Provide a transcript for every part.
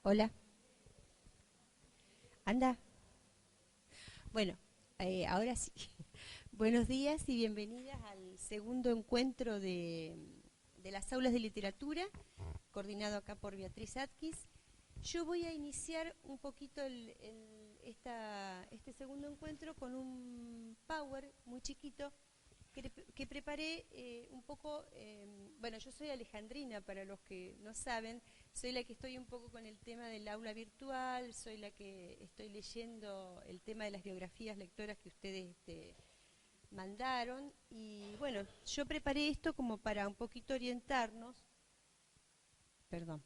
Hola, anda. Bueno, ahora sí. Buenos días y bienvenidas al segundo encuentro de las aulas de literatura, coordinado acá por Beatriz Atkins. Yo voy a iniciar un poquito este segundo encuentro con un power muy chiquito que preparé un poco. Bueno, yo soy alejandrina, para los que no saben, soy la que estoy un poco con el tema del aula virtual, soy la que estoy leyendo el tema de las biografías lectoras que ustedes mandaron. Y bueno, yo preparé esto como para un poquito orientarnos. Perdón.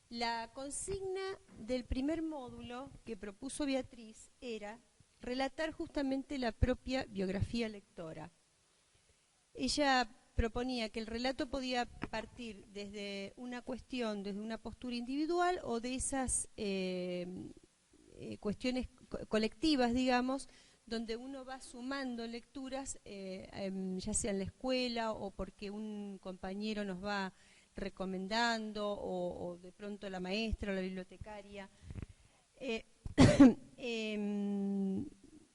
La consigna del primer módulo que propuso Beatriz era relatar justamente la propia biografía lectora. Ella proponía que el relato podía partir desde una cuestión, desde una postura individual o de esas cuestiones colectivas, digamos, donde uno va sumando lecturas, ya sea en la escuela o porque un compañero nos va recomendando o de pronto la maestra o la bibliotecaria. Eh,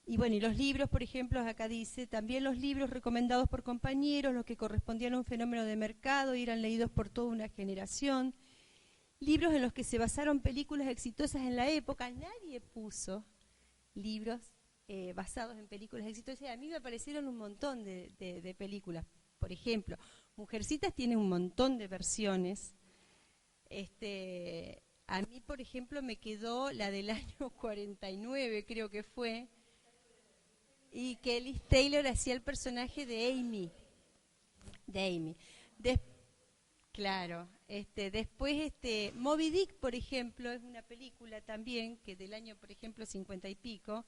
y bueno, y los libros, por ejemplo, acá dice, también los libros recomendados por compañeros, los que correspondían a un fenómeno de mercado y eran leídos por toda una generación. Libros en los que se basaron películas exitosas en la época. Nadie puso libros basados en películas exitosas. A mí me aparecieron un montón de películas. Por ejemplo, Mujercitas tiene un montón de versiones. A mí, por ejemplo, me quedó la del año 49, creo que fue, y que Liz Taylor hacía el personaje de Amy. De Amy. Des- claro, después Moby Dick, por ejemplo, es una película también que del año, por ejemplo, 50 y pico,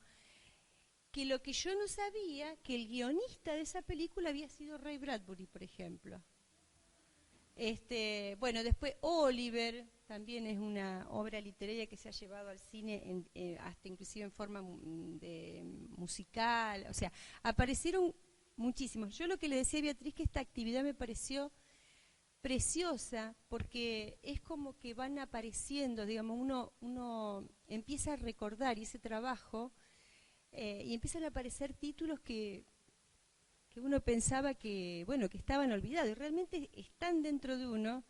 que lo que yo no sabía, que el guionista de esa película había sido Ray Bradbury, por ejemplo. Bueno, después Oliver también es una obra literaria que se ha llevado al cine hasta inclusive en forma de musical, o sea, aparecieron muchísimos. Yo lo que le decía a Beatriz, que esta actividad me pareció preciosa porque es como que van apareciendo, digamos, uno empieza a recordar y ese trabajo y empiezan a aparecer títulos que uno pensaba que, bueno, que estaban olvidados y realmente están dentro de uno,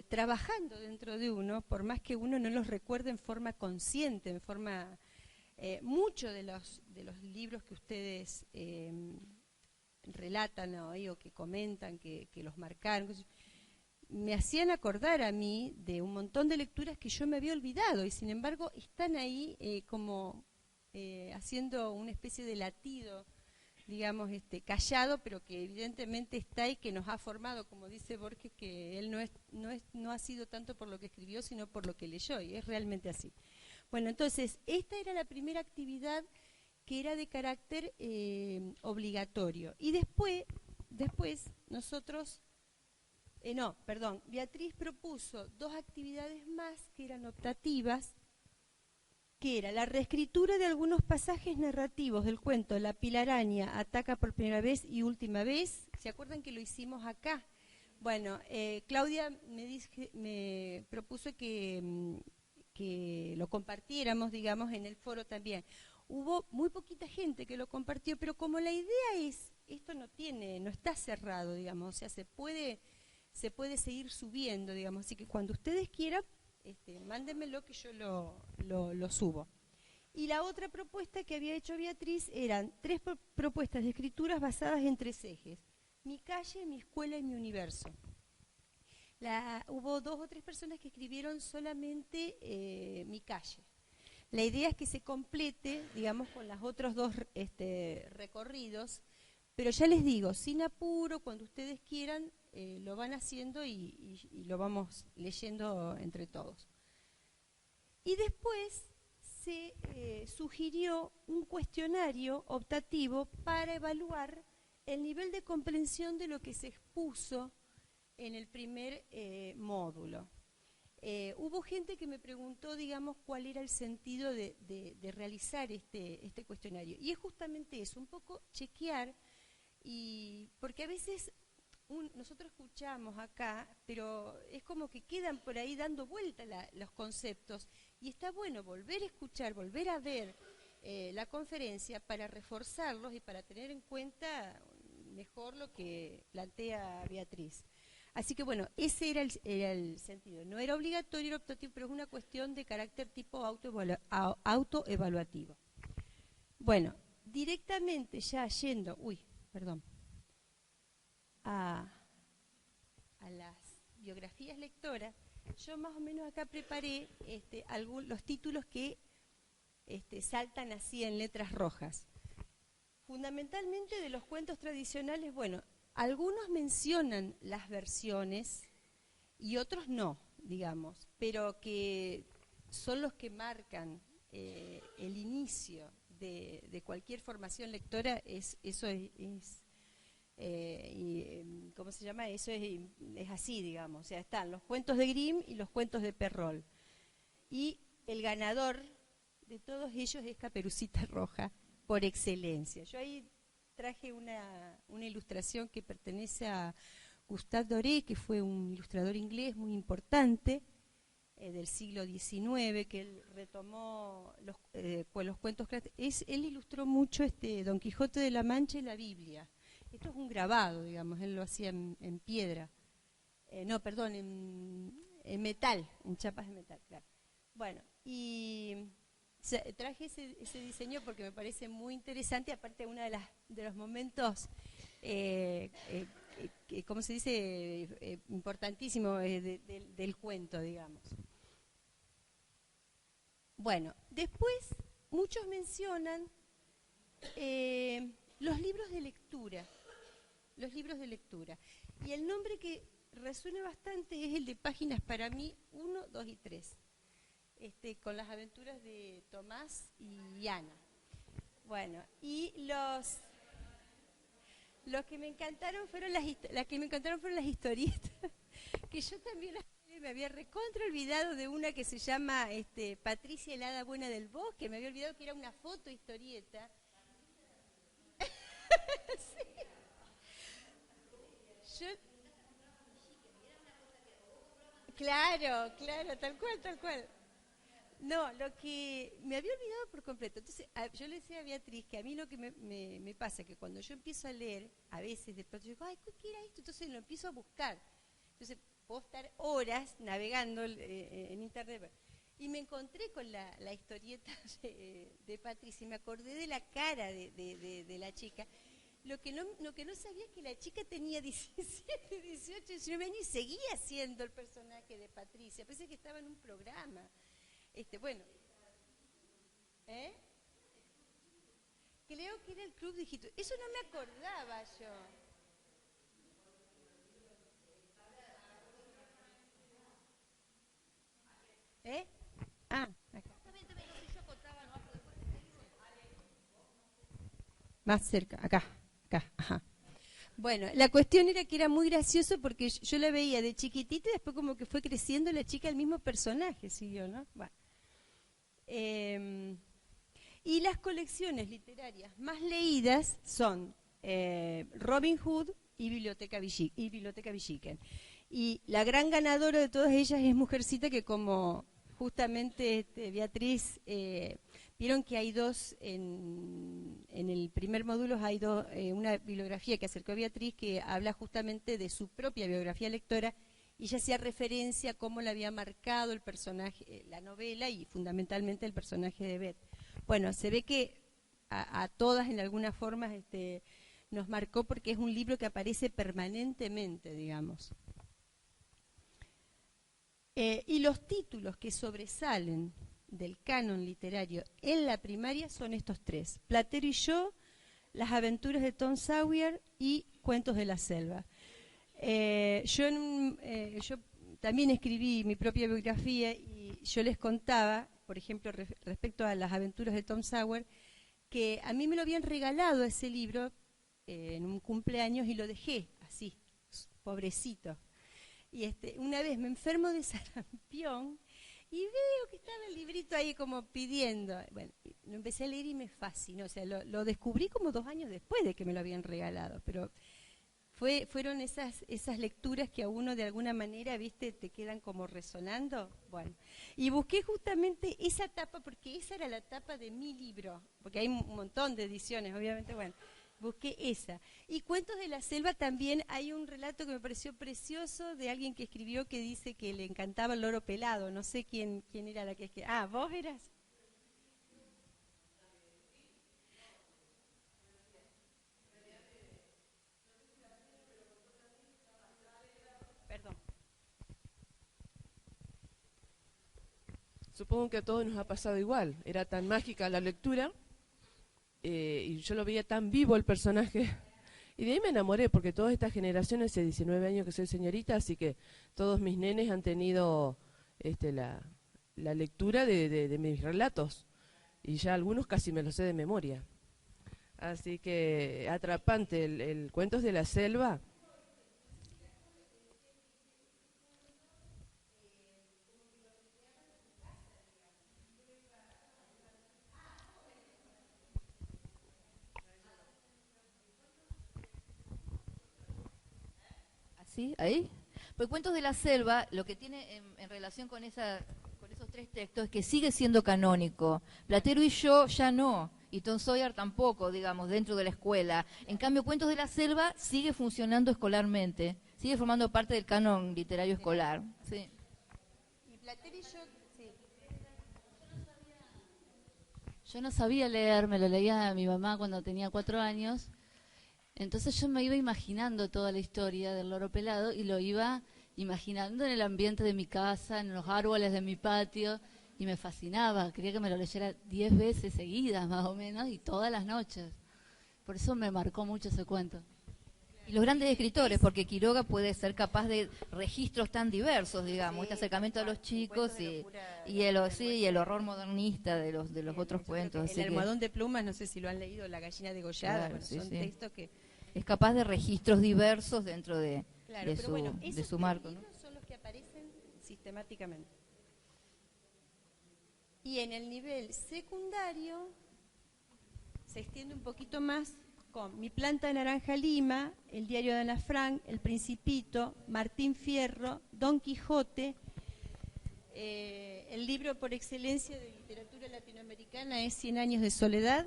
trabajando dentro de uno, por más que uno no los recuerde en forma consciente, en forma... muchos de los libros que ustedes relatan hoy o que comentan, que los marcaron, me hacían acordar a mí de un montón de lecturas que yo me había olvidado y sin embargo están ahí como haciendo una especie de latido, digamos, callado, pero que evidentemente está y que nos ha formado, como dice Borges, que él no ha sido tanto por lo que escribió, sino por lo que leyó, y es realmente así. Bueno, entonces, esta era la primera actividad que era de carácter obligatorio. Y después nosotros, no, perdón, Beatriz propuso dos actividades más que eran optativas, que era la reescritura de algunos pasajes narrativos del cuento La Pilaraña ataca por primera vez y última vez. ¿Se acuerdan que lo hicimos acá? Bueno, Claudia me propuso que lo compartiéramos, digamos, en el foro también. Hubo muy poquita gente que lo compartió, pero como la idea es, esto no está cerrado, digamos, o sea, se puede seguir subiendo, digamos, así que cuando ustedes quieran, mándenmelo que yo lo subo. Y la otra propuesta que había hecho Beatriz eran tres propuestas de escrituras basadas en tres ejes: mi calle, mi escuela y mi universo. Hubo dos o tres personas que escribieron solamente mi calle. La idea es que se complete, digamos, con los otros dos recorridos, pero ya les digo, sin apuro, cuando ustedes quieran, lo van haciendo y lo vamos leyendo entre todos. Y después se sugirió un cuestionario optativo para evaluar el nivel de comprensión de lo que se expuso en el primer módulo. Hubo gente que me preguntó, digamos, cuál era el sentido de realizar este cuestionario. Y es justamente eso, un poco chequear, porque a veces nosotros escuchamos acá, pero es como que quedan por ahí dando vuelta los conceptos, y está bueno volver a escuchar, volver a ver la conferencia para reforzarlos y para tener en cuenta mejor lo que plantea Beatriz. Así que bueno, ese era el sentido. No era obligatorio, era optativo, pero es una cuestión de carácter tipo autoevaluativo. Bueno, directamente ya yendo, perdón, a las biografías lectoras, yo más o menos acá preparé los títulos que saltan así en letras rojas. Fundamentalmente de los cuentos tradicionales, bueno, algunos mencionan las versiones y otros no, digamos, pero que son los que marcan el inicio de cualquier formación lectora. ¿Cómo se llama? Eso es así, digamos. O sea, están los cuentos de Grimm y los cuentos de Perrault. Y el ganador de todos ellos es Caperucita Roja, por excelencia. Yo ahí traje una ilustración que pertenece a Gustave Doré, que fue un ilustrador inglés muy importante del siglo XIX, que él retomó los cuentos clásicos. Él ilustró mucho Don Quijote de la Mancha y la Biblia. Esto es un grabado, digamos, él lo hacía en piedra. No, perdón, en metal, en chapas de metal, claro. Bueno, y traje ese diseño porque me parece muy interesante, aparte uno de los momentos, ¿cómo se dice?, importantísimo del cuento, digamos. Bueno, después muchos mencionan los libros de lectura. Los libros de lectura. Y el nombre que resuena bastante es el de Páginas para mí 1, 2 y 3. Con las aventuras de Tomás y Ana. Bueno, y los que me encantaron fueron las historietas, que yo también me había recontra olvidado de una que se llama Patricia el hada buena del bosque, me había olvidado que era una foto historieta. Sí. Claro, tal cual. No, lo que me había olvidado por completo. Entonces, yo le decía a Beatriz que a mí lo que me pasa, que cuando yo empiezo a leer, a veces de pronto digo, ay, ¿qué era esto? Entonces lo empiezo a buscar. Entonces, puedo estar horas navegando en internet. Y me encontré con la historieta de Patricia y me acordé de la cara de la chica. Lo que no sabía es que la chica tenía 17, 18, 19 años y seguía siendo el personaje de Patricia. Pensé que estaba en un programa. Bueno. Creo que era el Club Digital. Eso no me acordaba yo. Acá. Más cerca, acá, ajá. Bueno, la cuestión era que era muy gracioso porque yo la veía de chiquitita y después como que fue creciendo la chica, el mismo personaje siguió, ¿no? Bueno. Y las colecciones literarias más leídas son Robin Hood y Biblioteca Villiquen. Y la gran ganadora de todas ellas es Mujercita, que como justamente Beatriz, vieron que hay dos, en el primer módulo hay una bibliografía que acercó Beatriz que habla justamente de su propia biografía lectora, y ella hacía referencia a cómo le había marcado el personaje, la novela y fundamentalmente el personaje de Beth. Bueno, se ve que a todas en alguna forma nos marcó porque es un libro que aparece permanentemente, digamos. Y los títulos que sobresalen del canon literario en la primaria son estos tres: Platero y yo, Las aventuras de Tom Sawyer y Cuentos de la selva. Yo también escribí mi propia biografía y yo les contaba, por ejemplo, respecto a Las aventuras de Tom Sawyer, que a mí me lo habían regalado ese libro en un cumpleaños y lo dejé así, pobrecito. Y una vez me enfermo de sarampión y veo que estaba el librito ahí como pidiendo. Bueno, lo empecé a leer y me fascinó. O sea, lo descubrí como 2 años después de que me lo habían regalado, pero fueron esas lecturas que a uno de alguna manera, viste, te quedan como resonando. Bueno, y busqué justamente esa tapa porque esa era la tapa de mi libro, porque hay un montón de ediciones, obviamente, bueno. Busqué esa. Y Cuentos de la Selva también hay un relato que me pareció precioso de alguien que escribió que dice que le encantaba el loro pelado. No sé quién era la que escribió. Ah, ¿vos eras? Perdón. Supongo que a todos nos ha pasado igual. Era tan mágica la lectura y yo lo veía tan vivo el personaje. Y de ahí me enamoré, porque todas estas generaciones, hace 19 años que soy señorita, así que todos mis nenes han tenido la lectura de mis relatos. Y ya algunos casi me los sé de memoria. Así que atrapante, el Cuentos de la Selva. ¿Sí? ¿Ahí? Pues Cuentos de la Selva, lo que tiene en relación con esos tres textos es que sigue siendo canónico. Platero y yo ya no, y Tom Sawyer tampoco, digamos, dentro de la escuela. En cambio, Cuentos de la Selva sigue funcionando escolarmente, sigue formando parte del canon literario escolar. Sí. Y Platero y yo, sí. Yo no sabía leer, me lo leía mi mamá cuando tenía 4 años. Entonces yo me iba imaginando toda la historia del loro pelado y lo iba imaginando en el ambiente de mi casa, en los árboles de mi patio, y me fascinaba. Quería que me lo leyera 10 veces seguidas, más o menos, y todas las noches. Por eso me marcó mucho ese cuento. Y los grandes escritores, porque Quiroga puede ser capaz de registros tan diversos, digamos, este acercamiento a los chicos y el horror modernista de los otros cuentos. El almohadón de plumas, no sé si lo han leído, La gallina degollada, Claro, bueno, sí, son sí. textos que... Es capaz de registros diversos dentro Claro, de pero bueno, de esos su tres marco, ¿no? libros son los que aparecen sistemáticamente. Y en el nivel secundario se extiende un poquito más con Mi planta de naranja lima, El diario de Ana Frank, El Principito, Martín Fierro, Don Quijote. El libro por excelencia de literatura latinoamericana es Cien años de soledad,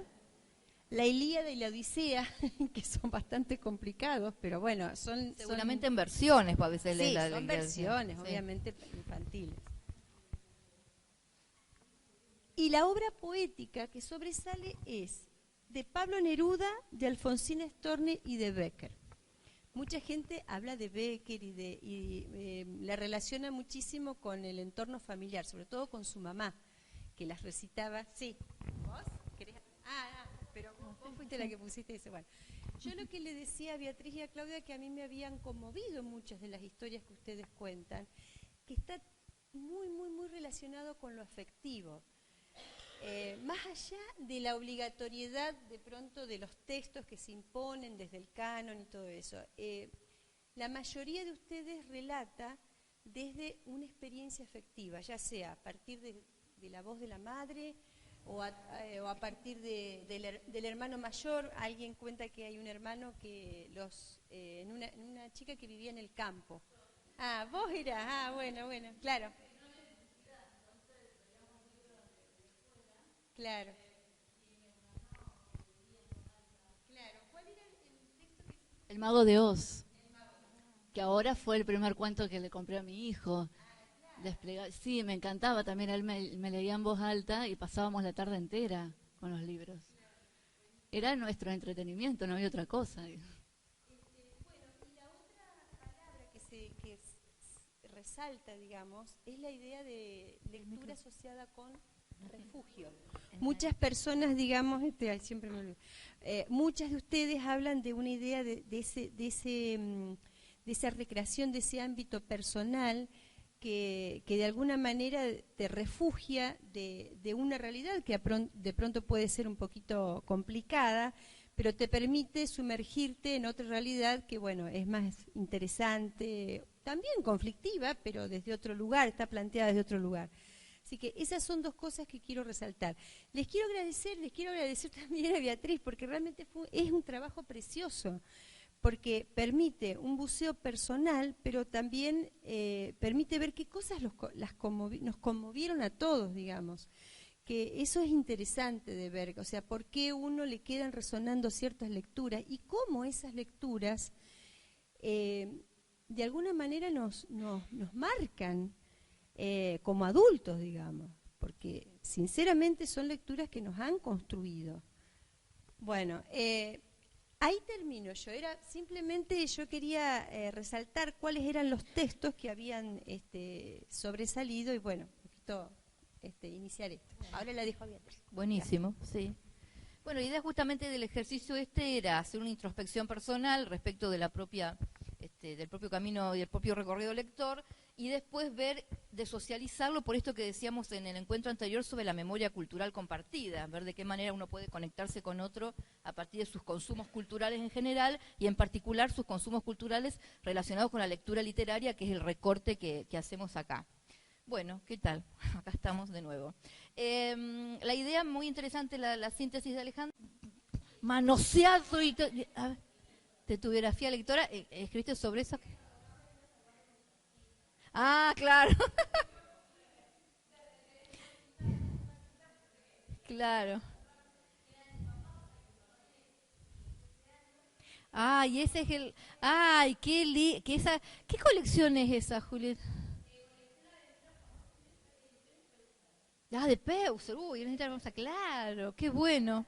La Ilíada y la Odisea, que son bastante complicados, pero bueno, Seguramente en versiones, pues a veces sí, la son versiones, sí. obviamente infantiles. Y la obra poética que sobresale es de Pablo Neruda, de Alfonsín Storni y de Becker. Mucha gente habla de Becker y la relaciona muchísimo con el entorno familiar, sobre todo con su mamá, que las recitaba. Sí, ¿vos querés? Pero vos fuiste la que pusiste eso. Bueno, yo lo que le decía a Beatriz y a Claudia, que a mí me habían conmovido muchas de las historias que ustedes cuentan, que está muy, muy, muy relacionado con lo afectivo. Más allá de la obligatoriedad de pronto de los textos que se imponen desde el canon y todo eso, la mayoría de ustedes relata desde una experiencia afectiva, ya sea a partir de la voz de la madre o a partir del hermano mayor. Alguien cuenta que hay un hermano que en una chica que vivía en el campo. Ah, vos eras, bueno, claro. Claro. Claro. ¿Cuál era el texto que... El Mago de Oz, que ahora fue el primer cuento que le compré a mi hijo. Sí, me encantaba también, él me leía en voz alta y pasábamos la tarde entera con los libros. Era nuestro entretenimiento, no había otra cosa. Bueno, y la otra palabra que resalta, digamos, es la idea de lectura asociada con refugio. Muchas personas, digamos, siempre me olvido, muchas de ustedes hablan de una idea de esa recreación, de ese ámbito personal que de alguna manera te refugia de una realidad que de pronto puede ser un poquito complicada, pero te permite sumergirte en otra realidad que, bueno, es más interesante, también conflictiva, pero desde otro lugar, está planteada desde otro lugar. Así que esas son dos cosas que quiero resaltar. Les quiero agradecer también a Beatriz, porque realmente es un trabajo precioso, porque permite un buceo personal, pero también permite ver qué cosas nos conmovieron a todos, digamos. Que eso es interesante de ver, o sea, por qué uno le quedan resonando ciertas lecturas y cómo esas lecturas de alguna manera nos marcan como adultos, digamos, porque sinceramente son lecturas que nos han construido. Bueno, ahí termino yo. Simplemente yo quería resaltar cuáles eran los textos que habían sobresalido y bueno, un poquito iniciar esto. Ahora la dejo abierta. Buenísimo, sí. Bueno, la idea justamente del ejercicio era hacer una introspección personal respecto de la propia, del propio camino y del propio recorrido lector, y después de socializarlo por esto que decíamos en el encuentro anterior sobre la memoria cultural compartida, ver de qué manera uno puede conectarse con otro a partir de sus consumos culturales en general y en particular sus consumos culturales relacionados con la lectura literaria, que es el recorte que hacemos acá. Bueno, ¿qué tal? Acá estamos de nuevo. La idea muy interesante, la síntesis de Alejandro, manoseado y de tu biografía lectora, ¿escribiste sobre eso? Ah, claro. Claro. Ay, ese es el... Ay, ¿qué colección es esa, Julieta? Ah, de Peuser. Uy, claro, qué bueno.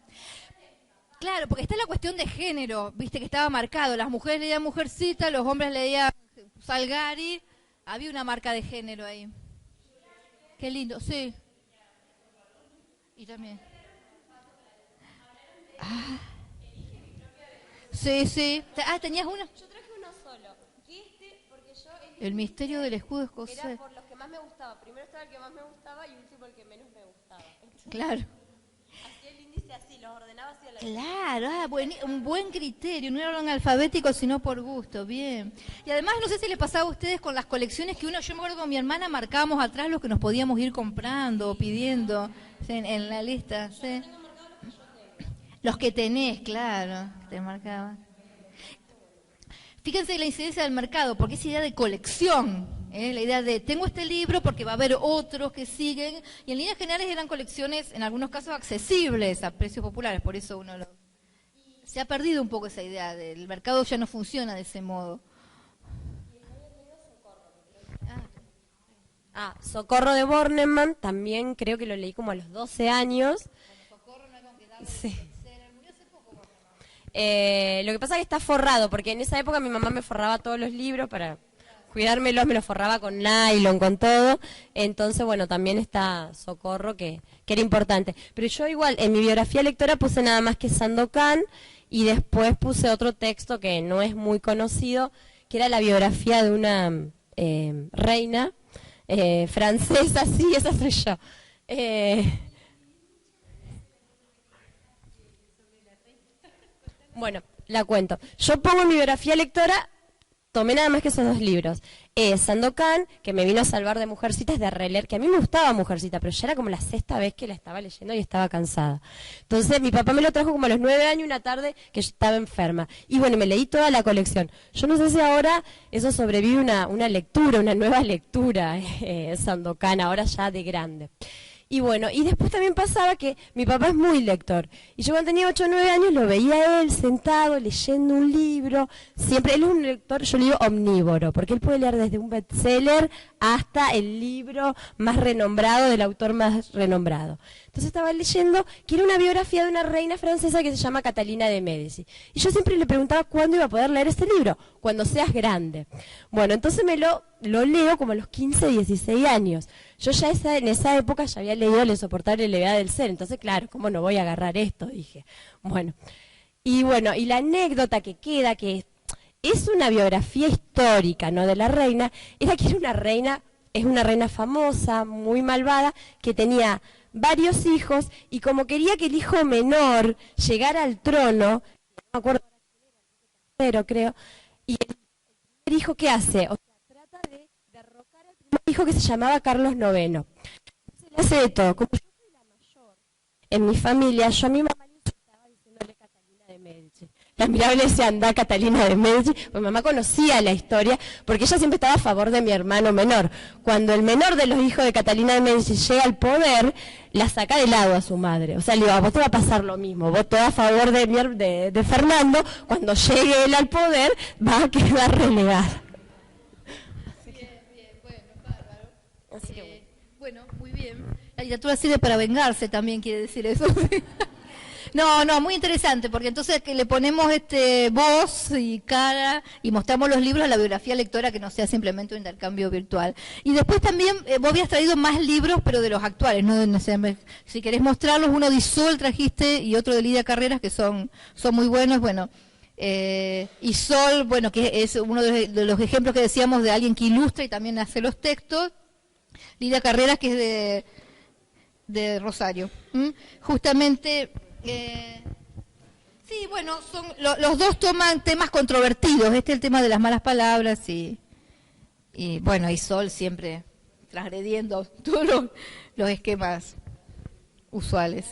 Claro, porque está la cuestión de género, viste que estaba marcado. Las mujeres leían Mujercita, los hombres leían Salgari. Había una marca de género ahí. Qué lindo, sí. Y también. Ah. Sí, sí. Ah, ¿tenías uno? Yo traje uno solo. Porque yo... El misterio del escudo escocés. Era por los que más me gustaba. Primero estaba el que más me gustaba y último el que menos me gustaba. Claro. Hacía el índice así, los ordenaba así a la vez. Claro, un buen criterio, no era orden alfabético, sino por gusto, bien. Y además, no sé si les pasaba a ustedes con las colecciones que yo me acuerdo con mi hermana marcábamos atrás los que nos podíamos ir comprando o pidiendo en la lista. ¿Sí? Los que tenés, claro, que te marcaban. Fíjense la incidencia del mercado, porque es idea de colección, la idea de tengo este libro porque va a haber otros que siguen, y en líneas generales eran colecciones, en algunos casos, accesibles a precios populares, por eso se ha perdido un poco esa idea, el mercado ya no funciona de ese modo. Socorro de Bornemann, también creo que lo leí como a los 12 años. Sí. Lo que pasa es que está forrado, porque en esa época mi mamá me forraba todos los libros para cuidármelos, me los forraba con nylon, con todo. Entonces, bueno, también está Socorro, que era importante. Pero yo igual, en mi biografía lectora puse nada más que Sandokan, y después puse otro texto que no es muy conocido, que era la biografía de una reina francesa, sí, esa soy yo. Bueno, la cuento. Yo pongo en mi biografía lectora, tomé nada más que esos dos libros. Sandokan, que me vino a salvar de Mujercitas, de releer, que a mí me gustaba Mujercita, pero ya era como la 6ª vez que la estaba leyendo y estaba cansada. Entonces mi papá me lo trajo como a los 9 años, una tarde que yo estaba enferma. Y bueno, me leí toda la colección. Yo no sé si ahora eso sobrevive una lectura, una nueva lectura, Sandokan, ahora ya de grande. Y bueno, y después también pasaba que mi papá es muy lector. Y yo cuando tenía 8 o 9 años lo veía a él sentado leyendo un libro. Siempre, él es un lector, yo le digo omnívoro, porque él puede leer desde un bestseller hasta el libro más renombrado del autor más renombrado. Entonces estaba leyendo que era una biografía de una reina francesa que se llama Catalina de Médici. Y yo siempre le preguntaba cuándo iba a poder leer ese libro, cuando seas grande. Bueno, entonces me lo leo como a los 15, 16 años. Yo ya en esa época ya había leído La insoportable levedad del ser, entonces claro, ¿cómo no voy a agarrar esto? Dije, bueno, y la anécdota que queda, que es una biografía histórica, ¿no?, de la reina, era que es una reina famosa, muy malvada, que tenía varios hijos, y como quería que el hijo menor llegara al trono, no me acuerdo, creo, y el primer hijo, ¿qué hace? O sea, trata de derrocar al primer hijo, que se llamaba Carlos IX. Entonces le hace de todo. Como yo soy la mayor en mi familia, yo a mi mamá le insultaba diciéndole Catalina de Médici. La la miraba y le decía, anda Catalina de Medici, pues mamá conocía la historia, porque ella siempre estaba a favor de mi hermano menor. Cuando el menor de los hijos de Catalina de Medici llega al poder, la saca de lado a su madre. O sea, le digo, a vos te va a pasar lo mismo, vos todo a favor de Fernando, cuando llegue él al poder, va a quedar relegada. Bien, bueno, bárbaro. Así que, bueno, muy bien. La literatura sirve para vengarse también, quiere decir eso. No, muy interesante, porque entonces que le ponemos voz y cara y mostramos los libros a la biografía lectora, que no sea simplemente un intercambio virtual. Y después también vos habías traído más libros, pero de los actuales, no sé, si querés mostrarlos, uno de Isol trajiste y otro de Lidia Carreras, que son muy buenos. Bueno, Isol, bueno, que es uno de los ejemplos que decíamos de alguien que ilustra y también hace los textos. Lidia Carreras, que es de Rosario. Justamente... sí, bueno, los dos toman temas controvertidos. Este es el tema de las malas palabras y bueno, y Sol siempre transgrediendo todos los esquemas usuales.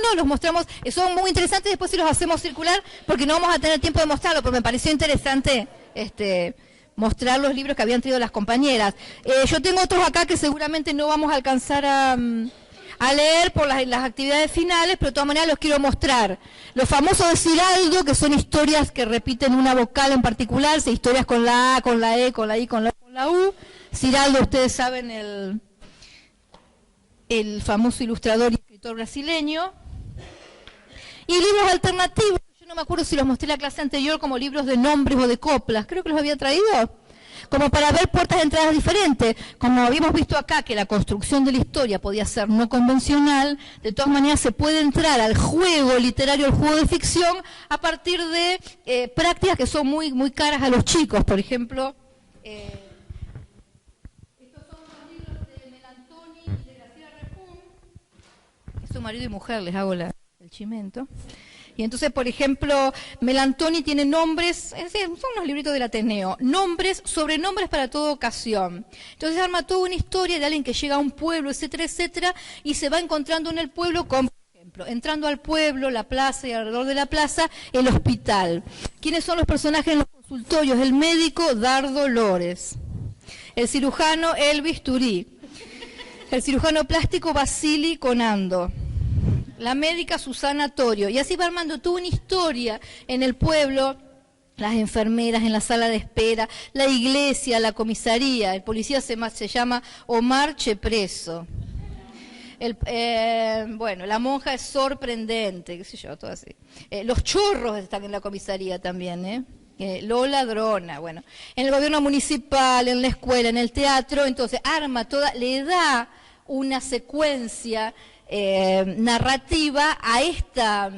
No, los mostramos, son muy interesantes, después si los hacemos circular, porque no vamos a tener tiempo de mostrarlo, pero me pareció interesante mostrar los libros que habían traído las compañeras. Yo tengo otros acá que seguramente no vamos a alcanzar a leer por las actividades finales, pero de todas maneras los quiero mostrar. Los famosos de Ciraldo, que son historias que repiten una vocal en particular, historias con la A, con la E, con la I, con la U. Ciraldo, ustedes saben, el famoso ilustrador y escritor brasileño. Y libros alternativos, yo no me acuerdo si los mostré en la clase anterior como libros de nombres o de coplas, creo que los había traído, como para ver puertas de entradas diferentes. Como habíamos visto acá que la construcción de la historia podía ser no convencional, de todas maneras se puede entrar al juego literario, al juego de ficción, a partir de prácticas que son muy, muy caras a los chicos. Por ejemplo, estos son los libros de Melantoni y de Graciela Repun. Es su marido y mujer, les hago el chimento. Y entonces, por ejemplo, Melantoni tiene nombres, son unos libritos del Ateneo, nombres, sobrenombres para toda ocasión. Entonces arma toda una historia de alguien que llega a un pueblo, etcétera, etcétera, y se va encontrando en el pueblo con, por ejemplo, entrando al pueblo, la plaza y alrededor de la plaza, el hospital. ¿Quiénes son los personajes en los consultorios? El médico, Dardo Lores. El cirujano, Elvis Turí. El cirujano plástico, Basili Conando. La médica Susana Torio, y así va armando toda una historia en el pueblo, las enfermeras en la sala de espera, la iglesia, la comisaría, el policía se llama Omar Chepreso. Bueno, la monja es sorprendente, qué sé yo, todo así. Los chorros están en la comisaría también, Lola Ladrona, bueno. En el gobierno municipal, en la escuela, en el teatro, entonces arma toda, le da una secuencia narrativa a esta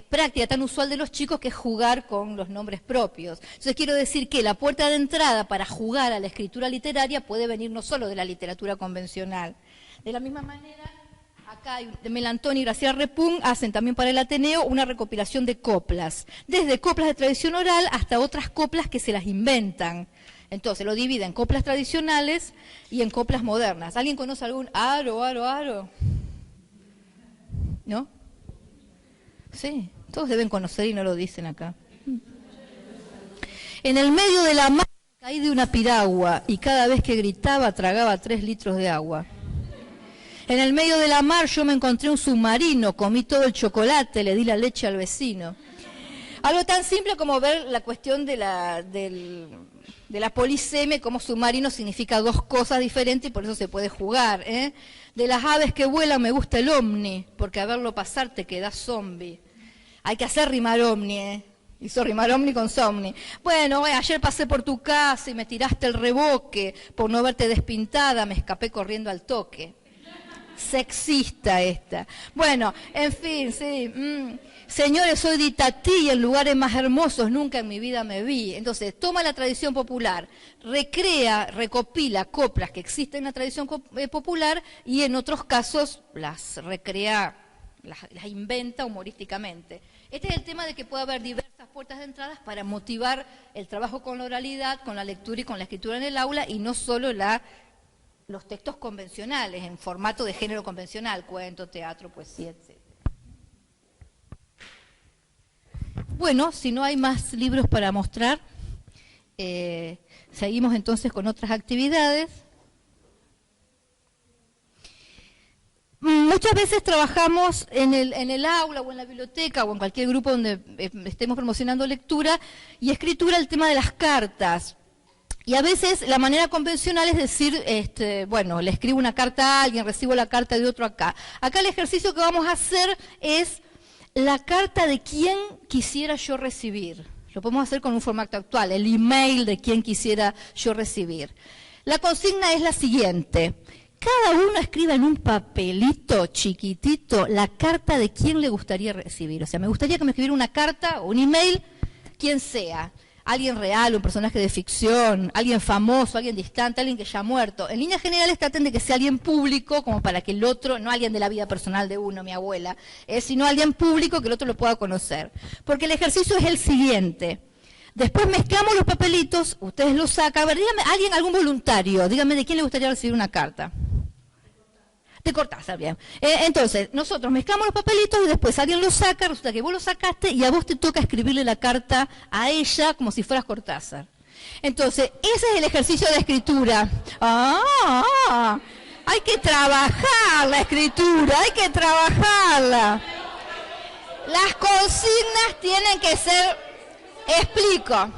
práctica tan usual de los chicos, que es jugar con los nombres propios. Entonces quiero decir que la puerta de entrada para jugar a la escritura literaria puede venir no solo de la literatura convencional. De la misma manera, acá Melantoni y Graciela Repun hacen también para el Ateneo una recopilación de coplas, desde coplas de tradición oral hasta otras coplas que se las inventan. Entonces lo dividen en coplas tradicionales y en coplas modernas. ¿Alguien conoce algún aro? ¿No? Sí, todos deben conocer y no lo dicen acá. En el medio de la mar caí de una piragua y cada vez que gritaba tragaba 3 litros de agua. En el medio de la mar yo me encontré un submarino, comí todo el chocolate, le di la leche al vecino. Algo tan simple como ver la cuestión de la polisemia, como submarino significa 2 cosas diferentes y por eso se puede jugar, De las aves que vuelan me gusta el ovni, porque a verlo pasar te quedas zombie. Hay que hacer rimar ovni, Hizo rimar ovni con somni. Bueno, ayer pasé por tu casa y me tiraste el reboque, por no verte despintada me escapé corriendo al toque. Sexista esta. Bueno, en fin, sí. Señores, soy de Itatí y en lugares más hermosos nunca en mi vida me vi. Entonces, toma la tradición popular, recrea, recopila coplas que existen en la tradición popular y en otros casos las recrea, las inventa humorísticamente. Este es el tema de que puede haber diversas puertas de entradas para motivar el trabajo con la oralidad, con la lectura y con la escritura en el aula, y no solo los textos convencionales, en formato de género convencional, cuento, teatro, poesía, etc. Bueno, si no hay más libros para mostrar, seguimos entonces con otras actividades. Muchas veces trabajamos en el aula o en la biblioteca o en cualquier grupo donde estemos promocionando lectura y escritura el tema de las cartas. Y a veces la manera convencional es decir, bueno, le escribo una carta a alguien, recibo la carta de otro acá. Acá el ejercicio que vamos a hacer es la carta de quien quisiera yo recibir. Lo podemos hacer con un formato actual, el email de quien quisiera yo recibir. La consigna es la siguiente. Cada uno escribe en un papelito chiquitito la carta de quién le gustaría recibir. O sea, me gustaría que me escribiera una carta o un email, quien sea. Alguien real, un personaje de ficción, alguien famoso, alguien distante, alguien que ya ha muerto. En líneas generales traten de que sea alguien público, como para que el otro, no alguien de la vida personal de uno, mi abuela, sino alguien público que el otro lo pueda conocer. Porque el ejercicio es el siguiente. Después mezclamos los papelitos, ustedes los sacan. A ver, dígame, alguien, algún voluntario, dígame de quién le gustaría recibir una carta. De Cortázar, bien. Entonces, nosotros mezclamos los papelitos y después alguien los saca, resulta que vos lo sacaste y a vos te toca escribirle la carta a ella como si fueras Cortázar. Entonces, ese es el ejercicio de escritura. Hay que trabajar la escritura, hay que trabajarla. Las consignas tienen que ser... Explico.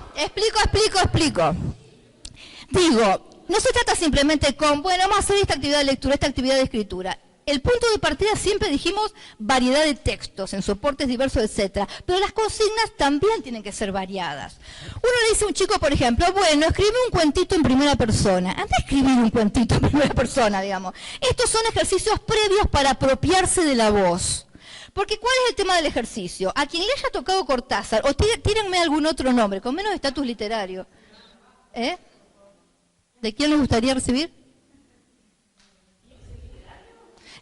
Digo... No se trata simplemente con, bueno, vamos a hacer esta actividad de lectura, esta actividad de escritura. El punto de partida siempre dijimos variedad de textos en soportes diversos, etcétera. Pero las consignas también tienen que ser variadas. Uno le dice a un chico, por ejemplo, bueno, escribe un cuentito en primera persona. Anda a escribir un cuentito en primera persona, digamos. Estos son ejercicios previos para apropiarse de la voz. Porque ¿cuál es el tema del ejercicio? A quien le haya tocado Cortázar, o tírenme algún otro nombre, con menos estatus literario. ¿De quién les gustaría recibir?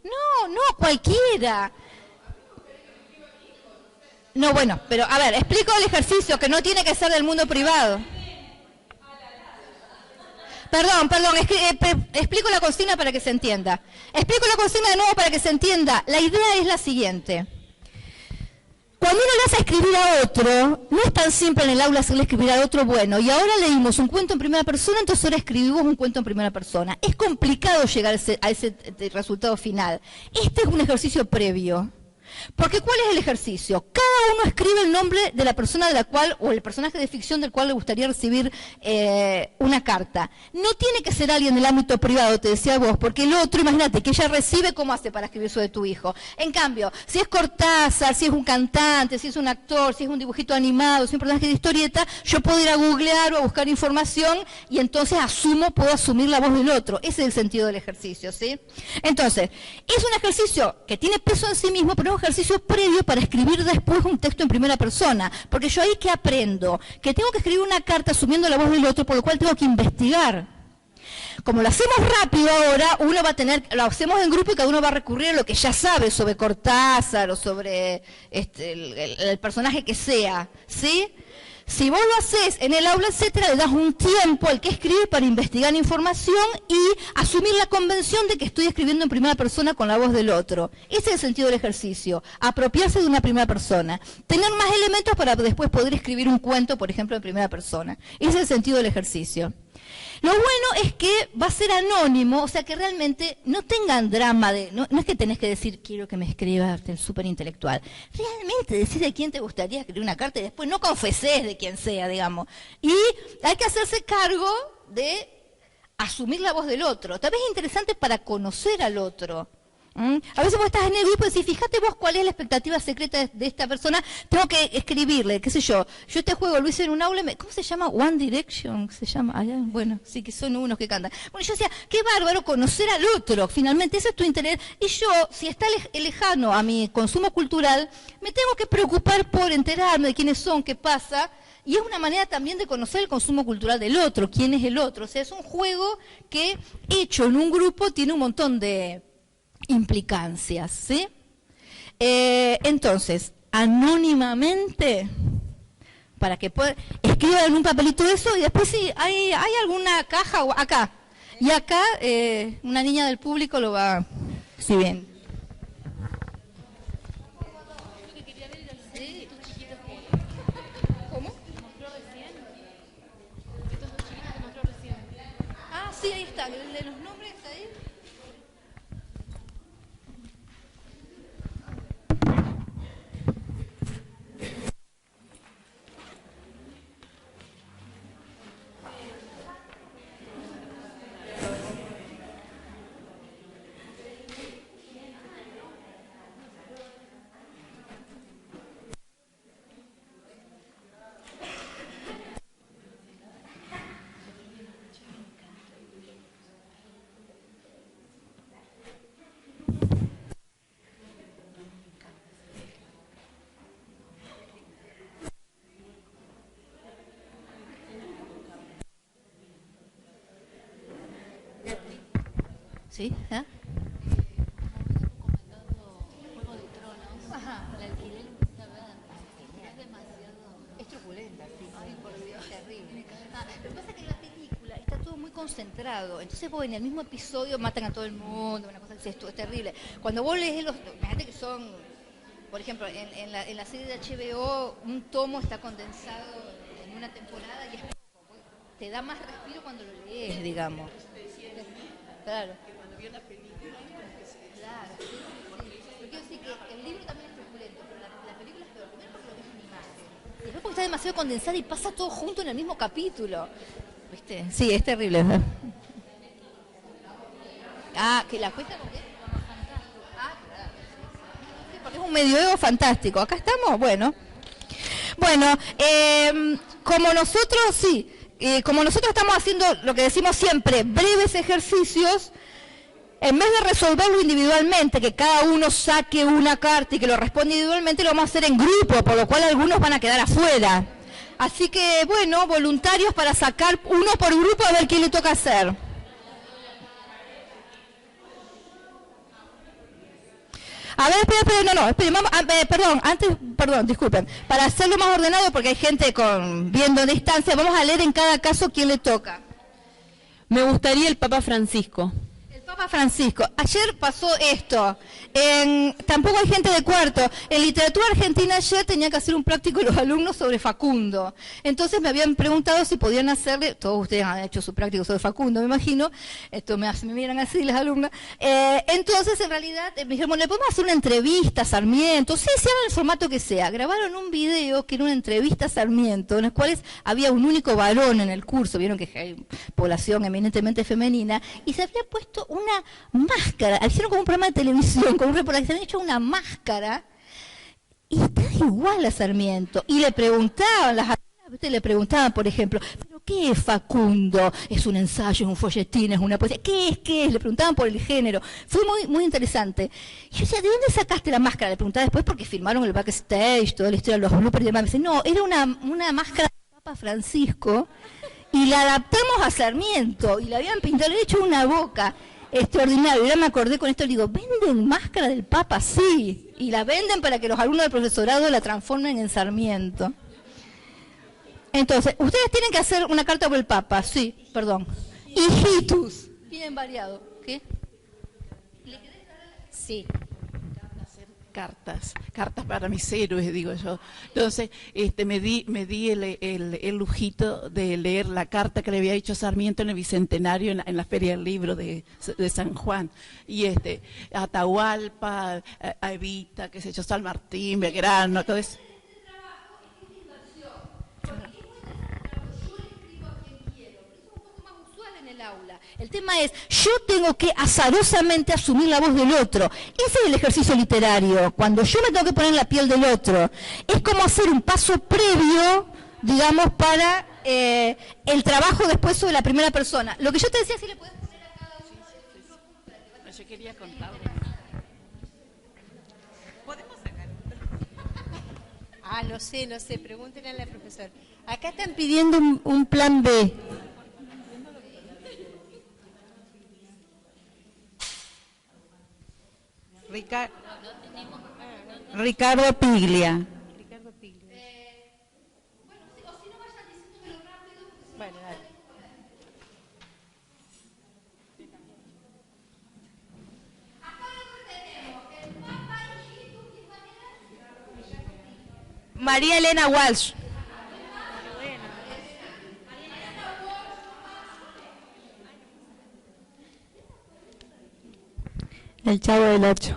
No, cualquiera. No, bueno, pero a ver, explico el ejercicio, que no tiene que ser del mundo privado. Perdón, explico la consigna para que se entienda. Explico la consigna de nuevo para que se entienda. La idea es la siguiente. Cuando uno le hace escribir a otro, no es tan simple en el aula hacerle escribir a otro, bueno, y ahora leímos un cuento en primera persona, entonces ahora escribimos un cuento en primera persona. Es complicado llegar a ese resultado final. Este es un ejercicio previo. Porque ¿cuál es el ejercicio? Cada uno escribe el nombre de la persona de la cual, o el personaje de ficción del cual le gustaría recibir una carta. No tiene que ser alguien del ámbito privado, te decía vos, porque el otro, imagínate, que ella recibe, ¿cómo hace para escribir eso de tu hijo? En cambio, si es Cortázar, si es un cantante, si es un actor, si es un dibujito animado, si es un personaje de historieta, yo puedo ir a googlear o a buscar información y entonces puedo asumir la voz del otro. Ese es el sentido del ejercicio, ¿sí? Entonces, es un ejercicio que tiene peso en sí mismo, pero es un ejercicio previo para escribir después un texto en primera persona, porque yo ahí que aprendo, que tengo que escribir una carta asumiendo la voz del otro, por lo cual tengo que investigar. Como lo hacemos rápido ahora, uno va a lo hacemos en grupo y cada uno va a recurrir a lo que ya sabe sobre Cortázar o sobre el personaje que sea, ¿sí? Si vos lo haces en el aula, etcétera, le das un tiempo al que escribe para investigar información y asumir la convención de que estoy escribiendo en primera persona con la voz del otro. Ese es el sentido del ejercicio, apropiarse de una primera persona. Tener más elementos para después poder escribir un cuento, por ejemplo, en primera persona. Ese es el sentido del ejercicio. Lo bueno es que va a ser anónimo, o sea que realmente no tengan drama no es que tenés que decir, quiero que me escriba el súper intelectual. Realmente decís de quién te gustaría escribir una carta y después no confesés de quién sea, digamos. Y hay que hacerse cargo de asumir la voz del otro. Tal vez es interesante para conocer al otro. A veces vos estás en el grupo y decís, fíjate vos cuál es la expectativa secreta de esta persona, tengo que escribirle, qué sé yo. Yo este juego lo hice en un aula, ¿cómo se llama? One Direction, se llama. Bueno, sí que son unos que cantan. Bueno, yo decía, qué bárbaro conocer al otro, finalmente ese es tu interés. Y yo, si está lejano a mi consumo cultural, me tengo que preocupar por enterarme de quiénes son, qué pasa. Y es una manera también de conocer el consumo cultural del otro, quién es el otro. O sea, es un juego que, hecho en un grupo, tiene un montón de implicancias, ¿sí? Entonces, anónimamente, para que escriban en un papelito eso y después si hay alguna caja acá. Y acá una niña del público lo va, si bien. ¿Sí? ¿Ah? Juego de Tronos. Ajá. La alquilé y empecé a ver. Es demasiado. Es truculenta, sí. Ay, por Dios, terrible. Lo que pasa es que en la película está todo muy concentrado. Entonces vos en el mismo episodio matan a todo el mundo, una cosa que es terrible. Cuando vos lees imagínate que son, por ejemplo, en la serie de HBO, un tomo está condensado en una temporada y es poco. Te da más respiro cuando lo lees, digamos. Claro. Cuando vio la película, Claro, sí. Pero quiero decir que el libro también es truculento, pero la película es peor. Primero porque lo ves en imagen. Y después porque está demasiado condensada y pasa todo junto en el mismo capítulo. ¿Viste? Sí, es terrible. Ah, que la cuesta con qué? Ah, claro. Sí, porque es un medioevo fantástico. Acá estamos, bueno. Bueno, como nosotros estamos haciendo lo que decimos siempre, breves ejercicios, en vez de resolverlo individualmente, que cada uno saque una carta y que lo responda individualmente, lo vamos a hacer en grupo, por lo cual algunos van a quedar afuera. Así que, bueno, voluntarios para sacar uno por grupo a ver quién le toca hacer. A ver, esperen, vamos, disculpen. Para hacerlo más ordenado, porque hay gente viendo a distancia, vamos a leer en cada caso quién le toca. Me gustaría el Papa Francisco. El Papa Francisco. Ayer pasó esto. Tampoco hay gente de cuarto. En literatura argentina ayer tenía que hacer un práctico los alumnos sobre Facundo. Entonces me habían preguntado si podían hacerle, todos ustedes han hecho su práctico sobre Facundo, me imagino, esto me miran así las alumnas. Entonces en realidad me dijeron, bueno, ¿le podemos hacer una entrevista a Sarmiento? Sí, se haga el formato que sea. Grabaron un video que era una entrevista a Sarmiento, en los cuales había un único varón en el curso, vieron que hay población eminentemente femenina, y se había puesto una máscara, hicieron como un programa de televisión, con un reportaje, se habían hecho una máscara, y está igual a Sarmiento. Y le preguntaban, por ejemplo, ¿pero qué es Facundo? ¿Es un ensayo, es un folletín, es una poesía? ¿Qué es? Le preguntaban por el género. Fue muy, muy interesante. Y yo decía, ¿de dónde sacaste la máscara? Le preguntaba después porque filmaron el backstage, toda la historia de los bloopers y demás. Me dice, no, era una máscara de Papa Francisco, y la adaptamos a Sarmiento, y la habían pintado, le habían hecho una boca. Extraordinario. Y ahora me acordé con esto, le digo, ¿venden máscara del Papa? Sí. Y la venden para que los alumnos del profesorado la transformen en Sarmiento. Entonces, ustedes tienen que hacer una carta por el Papa. Sí, perdón. Hijitus. Tienen variado. ¿Qué? Sí. Cartas para mis héroes, digo yo. Entonces, me di el lujito de leer la carta que le había hecho Sarmiento en el Bicentenario en la Feria del Libro de San Juan. Y Atahualpa, a Evita, qué sé yo, San Martín, Belgrano, todo eso. El tema es, yo tengo que azarosamente asumir la voz del otro. Ese es el ejercicio literario, cuando yo me tengo que poner en la piel del otro. Es como hacer un paso previo, digamos, para el trabajo después sobre la primera persona. Lo que yo te decía, si le puedes poner a cada uno de los... Yo quería contarle. ¿Podemos sacar? No sé, pregúntenle a la profesora. Acá están pidiendo un plan B. Ricardo Piglia. Bueno, dale. María Elena Walsh. El Chavo del Ocho.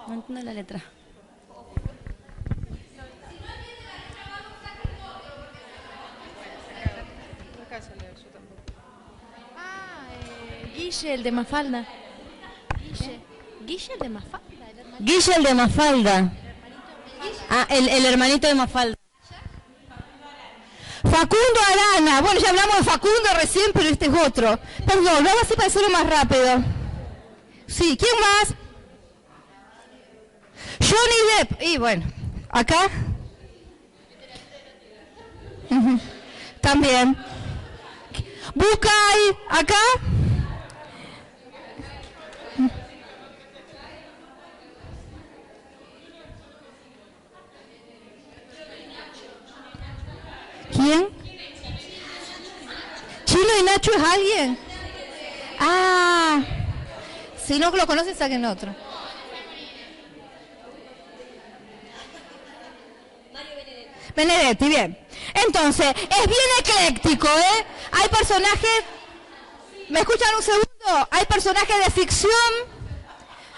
No entiendo la letra. Guille, el de Mafalda. Guille el de Mafalda. Guille el de Mafalda. El hermanito de Mafalda. Facundo Arana. Bueno, ya hablamos de Facundo recién, pero este es otro. Perdón, lo hago así para hacerlo más rápido. Sí, ¿quién más? Johnny Depp. Y bueno, acá. También. Bucay, acá. ¿Quién? ¿Chilo y Nacho es alguien? Ah, si no lo conoces, saquen otro. Benedetti, bien. Entonces, es bien ecléctico, ¿eh? Hay personajes... ¿Me escuchan un segundo? Hay personajes de ficción,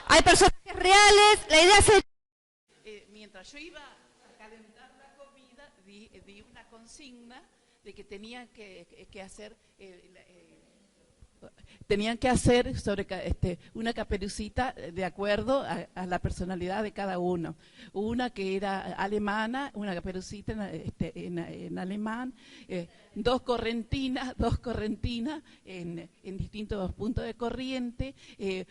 hay personajes reales, la idea es... Mientras yo iba a calentar la comida, di una consigna de que tenían que hacer... tenían que hacer sobre una caperucita de acuerdo a la personalidad de cada uno. Una que era alemana, una caperucita en alemán, dos correntinas en distintos puntos de corriente,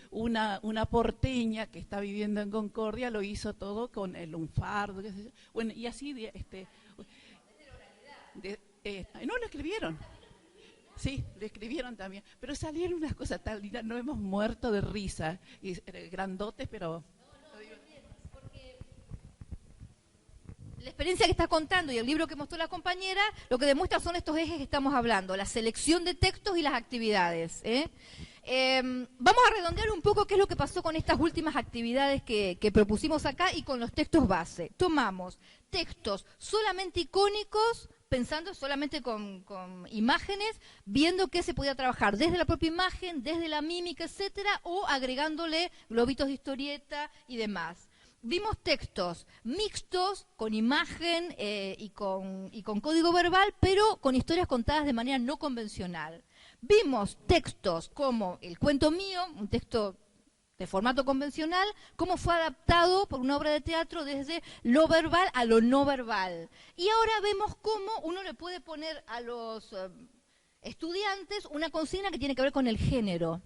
una porteña que está viviendo en Concordia lo hizo todo con el lunfardo, qué sé yo. Bueno, y así no lo escribieron. Sí, lo escribieron también, pero salieron unas cosas tan lindas, no hemos muerto de risa, y grandotes, pero... Porque la experiencia que está contando y el libro que mostró la compañera, lo que demuestra son estos ejes que estamos hablando, la selección de textos y las actividades. Vamos a redondear un poco qué es lo que pasó con estas últimas actividades que propusimos acá y con los textos base. Tomamos textos solamente icónicos, pensando solamente con imágenes, viendo qué se podía trabajar desde la propia imagen, desde la mímica, etcétera, o agregándole globitos de historieta y demás. Vimos textos mixtos, con imagen y con código verbal, pero con historias contadas de manera no convencional. Vimos textos como El cuento mío, un texto de formato convencional, cómo fue adaptado por una obra de teatro desde lo verbal a lo no verbal. Y ahora vemos cómo uno le puede poner a los estudiantes una consigna que tiene que ver con el género,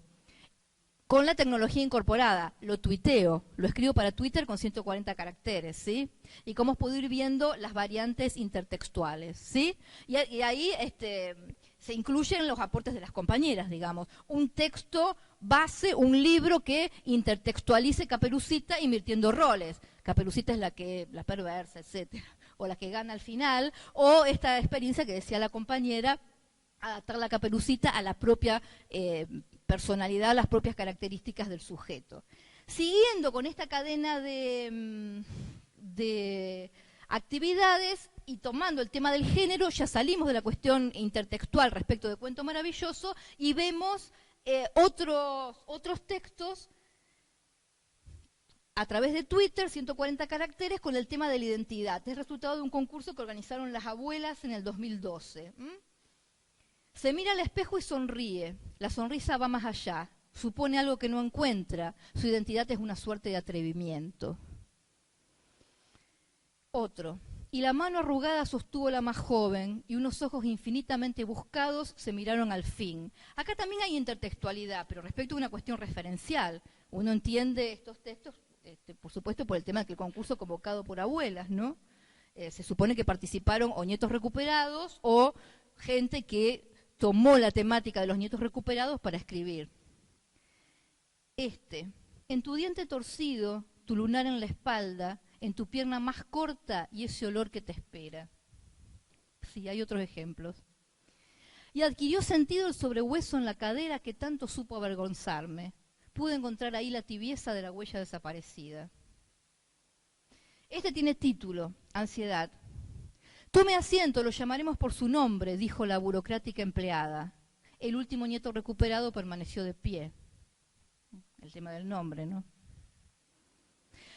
con la tecnología incorporada. Lo tuiteo, lo escribo para Twitter con 140 caracteres, ¿sí? Y cómo puedo ir viendo las variantes intertextuales, ¿sí? Y ahí se incluyen los aportes de las compañeras, digamos. Un texto base, un libro que intertextualice Caperucita invirtiendo roles. Caperucita es la perversa, etcétera, o la que gana al final, o esta experiencia que decía la compañera, adaptar la Caperucita a la propia personalidad, a las propias características del sujeto. Siguiendo con esta cadena de actividades y tomando el tema del género, ya salimos de la cuestión intertextual respecto de Cuento Maravilloso y vemos otros textos a través de Twitter, 140 caracteres, con el tema de la identidad. Es resultado de un concurso que organizaron las abuelas en el 2012. Se mira al espejo y sonríe. La sonrisa va más allá. Supone algo que no encuentra. Su identidad es una suerte de atrevimiento. Otro. Y la mano arrugada sostuvo la más joven, y unos ojos infinitamente buscados se miraron al fin. Acá también hay intertextualidad, pero respecto a una cuestión referencial. Uno entiende estos textos, por supuesto, por el tema de que el concurso convocado por abuelas, ¿no? Se supone que participaron o nietos recuperados o gente que tomó la temática de los nietos recuperados para escribir. En tu diente torcido, tu lunar en la espalda, en tu pierna más corta y ese olor que te espera. Sí, hay otros ejemplos. Y adquirió sentido el sobrehueso en la cadera que tanto supo avergonzarme. Pude encontrar ahí la tibieza de la huella desaparecida. Tiene título, Ansiedad. Tome asiento, lo llamaremos por su nombre, dijo la burocrática empleada. El último nieto recuperado permaneció de pie. El tema del nombre, ¿no?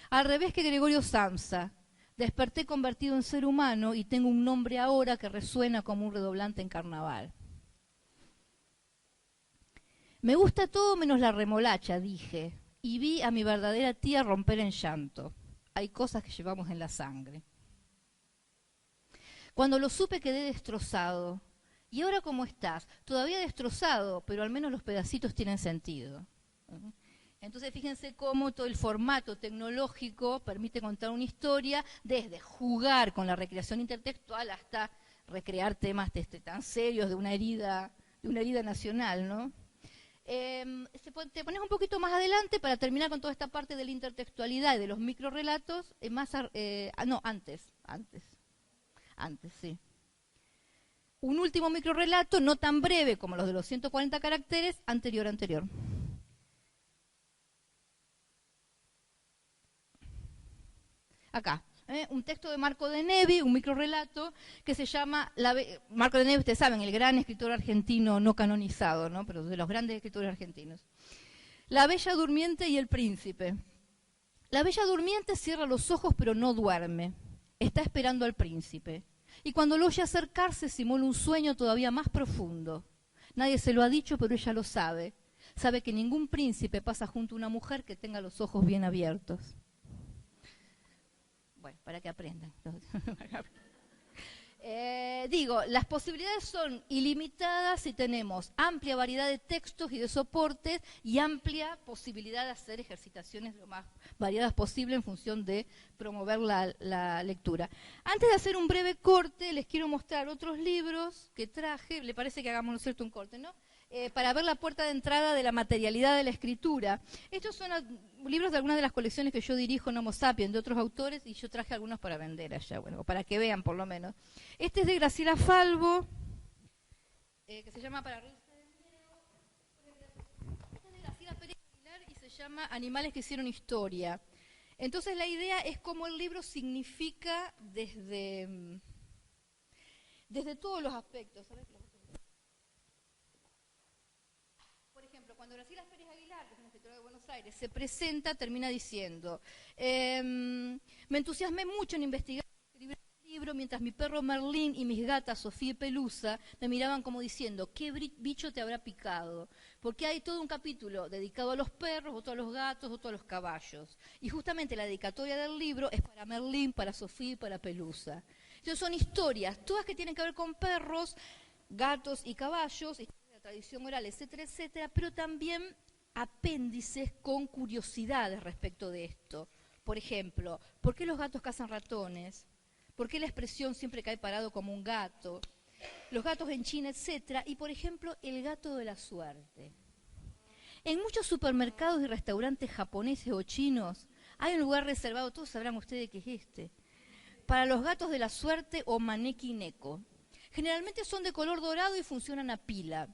Al revés que Gregorio Samsa, desperté convertido en ser humano y tengo un nombre ahora que resuena como un redoblante en carnaval. Me gusta todo menos la remolacha, dije, y vi a mi verdadera tía romper en llanto. Hay cosas que llevamos en la sangre. Cuando lo supe quedé destrozado. ¿Y ahora cómo estás? Todavía destrozado, pero al menos los pedacitos tienen sentido. Entonces fíjense cómo todo el formato tecnológico permite contar una historia, desde jugar con la recreación intertextual hasta recrear temas tan serios de una herida nacional, ¿no? Te pones un poquito más adelante para terminar con toda esta parte de la intertextualidad y de los microrelatos, antes, sí. Un último microrelato, no tan breve como los de los 140 caracteres, anterior. Acá, un texto de Marco de Nevi, un microrelato que se llama, Marco de Nevi, ustedes saben, el gran escritor argentino no canonizado, ¿no? Pero de los grandes escritores argentinos. La Bella Durmiente y el Príncipe. La Bella Durmiente cierra los ojos pero no duerme, está esperando al príncipe. Y cuando lo oye acercarse simula un sueño todavía más profundo. Nadie se lo ha dicho, pero ella lo sabe. Sabe que ningún príncipe pasa junto a una mujer que tenga los ojos bien abiertos. Bueno, para que aprendan. Las posibilidades son ilimitadas si tenemos amplia variedad de textos y de soportes y amplia posibilidad de hacer ejercitaciones lo más variadas posible en función de promover la lectura. Antes de hacer un breve corte, les quiero mostrar otros libros que traje. ¿Le parece que hagamos, ¿no es cierto?, un corte, ¿no? Para ver la puerta de entrada de la materialidad de la escritura. Estos son libros de algunas de las colecciones que yo dirijo en Homo Sapiens, de otros autores, y yo traje algunos para vender allá, bueno, para que vean por lo menos. Este es de Graciela Falvo, que se llama Para reírse del miedo. Este es de Graciela Pérez Aguilar y se llama Animales que hicieron historia. Entonces la idea es cómo el libro significa desde todos los aspectos, ¿sabes? Cuando Graciela Pérez Aguilar, que es una escritora de Buenos Aires, se presenta, termina diciendo, me entusiasmé mucho en investigar y escribir el libro, mientras mi perro Merlín y mis gatas Sofía y Pelusa me miraban como diciendo, ¿qué bicho te habrá picado? Porque hay todo un capítulo dedicado a los perros, otro a los gatos, otro a los caballos. Y justamente la dedicatoria del libro es para Merlín, para Sofía y para Pelusa. Entonces son historias, todas que tienen que ver con perros, gatos y caballos, tradición oral, etcétera, etcétera, pero también apéndices con curiosidades respecto de esto. Por ejemplo, ¿por qué los gatos cazan ratones? ¿Por qué la expresión siempre cae parado como un gato? Los gatos en China, etcétera. Y, por ejemplo, el gato de la suerte. En muchos supermercados y restaurantes japoneses o chinos hay un lugar reservado, todos sabrán ustedes qué es para los gatos de la suerte o maneki neko. Generalmente son de color dorado y funcionan a pila.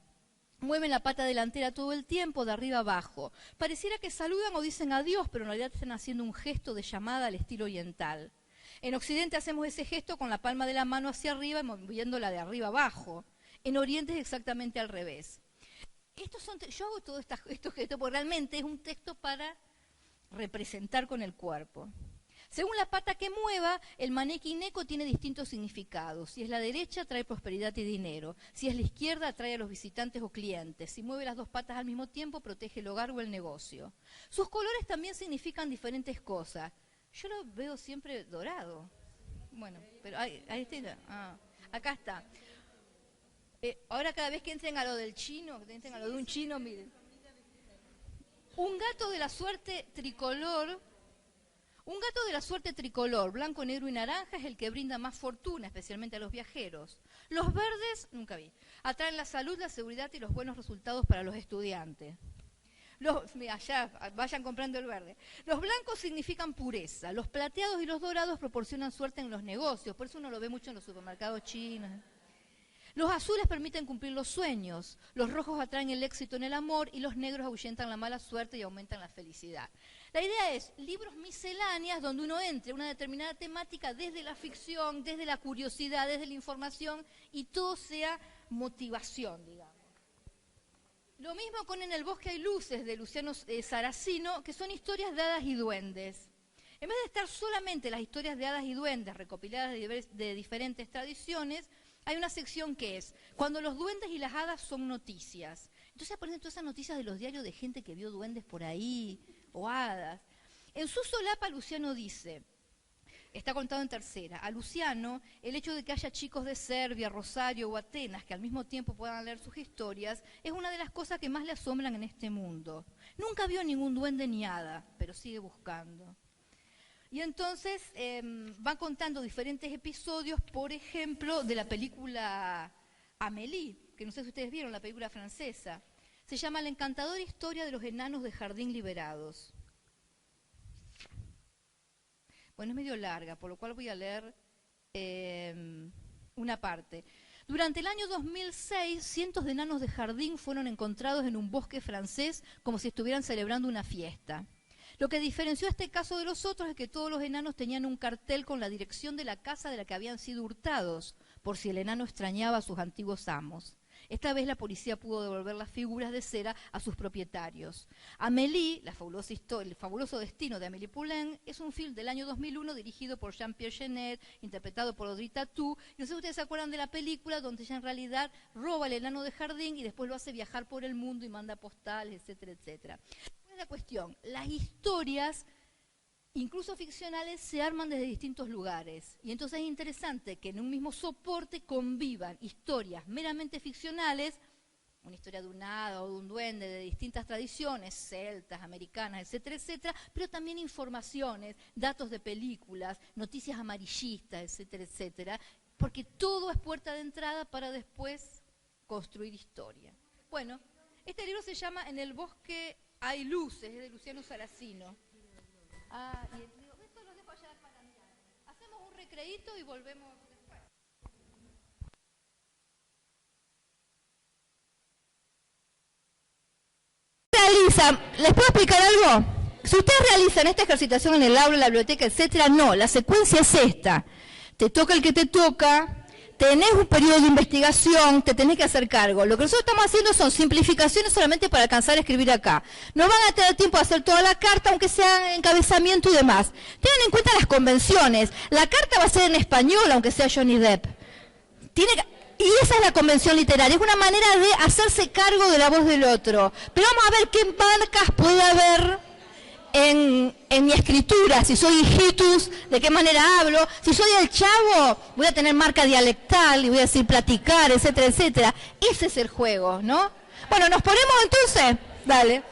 Mueven la pata delantera todo el tiempo, de arriba abajo. Pareciera que saludan o dicen adiós, pero en realidad están haciendo un gesto de llamada al estilo oriental. En Occidente hacemos ese gesto con la palma de la mano hacia arriba y moviéndola de arriba abajo. En Oriente es exactamente al revés. Yo hago todo estos gestos porque realmente es un texto para representar con el cuerpo. Según la pata que mueva, el maneki neko tiene distintos significados. Si es la derecha, trae prosperidad y dinero. Si es la izquierda, atrae a los visitantes o clientes. Si mueve las dos patas al mismo tiempo, protege el hogar o el negocio. Sus colores también significan diferentes cosas. Yo lo veo siempre dorado. Bueno, pero ahí está. Acá está. Ahora cada vez que entren a lo del chino, que entren a lo de un chino, miren. Un gato de la suerte tricolor. Un gato de la suerte tricolor, blanco, negro y naranja, es el que brinda más fortuna, especialmente a los viajeros. Los verdes, nunca vi, atraen la salud, la seguridad y los buenos resultados para los estudiantes. Ya, vayan comprando el verde. Los blancos significan pureza, los plateados y los dorados proporcionan suerte en los negocios, por eso uno lo ve mucho en los supermercados chinos. Los azules permiten cumplir los sueños, los rojos atraen el éxito en el amor y los negros ahuyentan la mala suerte y aumentan la felicidad. La idea es libros misceláneas donde uno entre una determinada temática desde la ficción, desde la curiosidad, desde la información y todo sea motivación, digamos. Lo mismo con En el bosque hay luces de Luciano Saracino, que son historias de hadas y duendes. En vez de estar solamente las historias de hadas y duendes recopiladas de diferentes tradiciones, hay una sección que es cuando los duendes y las hadas son noticias. Entonces aparecen todas esas noticias de los diarios de gente que vio duendes por ahí, o hadas. En su solapa Luciano dice, está contado en tercera, a Luciano el hecho de que haya chicos de Serbia, Rosario o Atenas que al mismo tiempo puedan leer sus historias es una de las cosas que más le asombran en este mundo. Nunca vio ningún duende ni hada, pero sigue buscando. Y entonces van contando diferentes episodios, por ejemplo, de la película Amélie, que no sé si ustedes vieron, la película francesa. Se llama La encantadora historia de los enanos de jardín liberados. Bueno, es medio larga, por lo cual voy a leer una parte. Durante el año 2006, cientos de enanos de jardín fueron encontrados en un bosque francés como si estuvieran celebrando una fiesta. Lo que diferenció este caso de los otros es que todos los enanos tenían un cartel con la dirección de la casa de la que habían sido hurtados, por si el enano extrañaba a sus antiguos amos. Esta vez la policía pudo devolver las figuras de cera a sus propietarios. Amélie, el fabuloso destino de Amélie Poulain, es un film del año 2001 dirigido por Jean-Pierre Jeunet, interpretado por Audrey Tautou. Y no sé si ustedes se acuerdan de la película donde ella en realidad roba al enano de jardín y después lo hace viajar por el mundo y manda postales, etcétera, etcétera. ¿Cuál es la cuestión? Las historias, incluso ficcionales, se arman desde distintos lugares. Y entonces es interesante que en un mismo soporte convivan historias meramente ficcionales, una historia de un hada o de un duende de distintas tradiciones, celtas, americanas, etcétera, etcétera, pero también informaciones, datos de películas, noticias amarillistas, etcétera, etcétera, porque todo es puerta de entrada para después construir historia. Bueno, este libro se llama En el bosque hay luces, es de Luciano Saracino. Y esto lo dejo allá para mirar. Hacemos un recreíto y volvemos después. ¿Les puedo explicar algo? Si ustedes realizan esta ejercitación en el aula, en la biblioteca, etcétera, no, la secuencia es esta. Te toca el que te toca, tenés un periodo de investigación, te tenés que hacer cargo. Lo que nosotros estamos haciendo son simplificaciones solamente para alcanzar a escribir acá. No van a tener tiempo de hacer toda la carta, aunque sea encabezamiento y demás. Tengan en cuenta las convenciones. La carta va a ser en español, aunque sea Johnny Depp. Y esa es la convención literaria. Es una manera de hacerse cargo de la voz del otro. Pero vamos a ver qué marcas puede haber en mi escritura. Si soy hijitus, de qué manera hablo. Si soy el Chavo, voy a tener marca dialectal y voy a decir platicar, etcétera, etcétera. Ese es el juego, ¿no? Bueno, ¿nos ponemos entonces? Dale.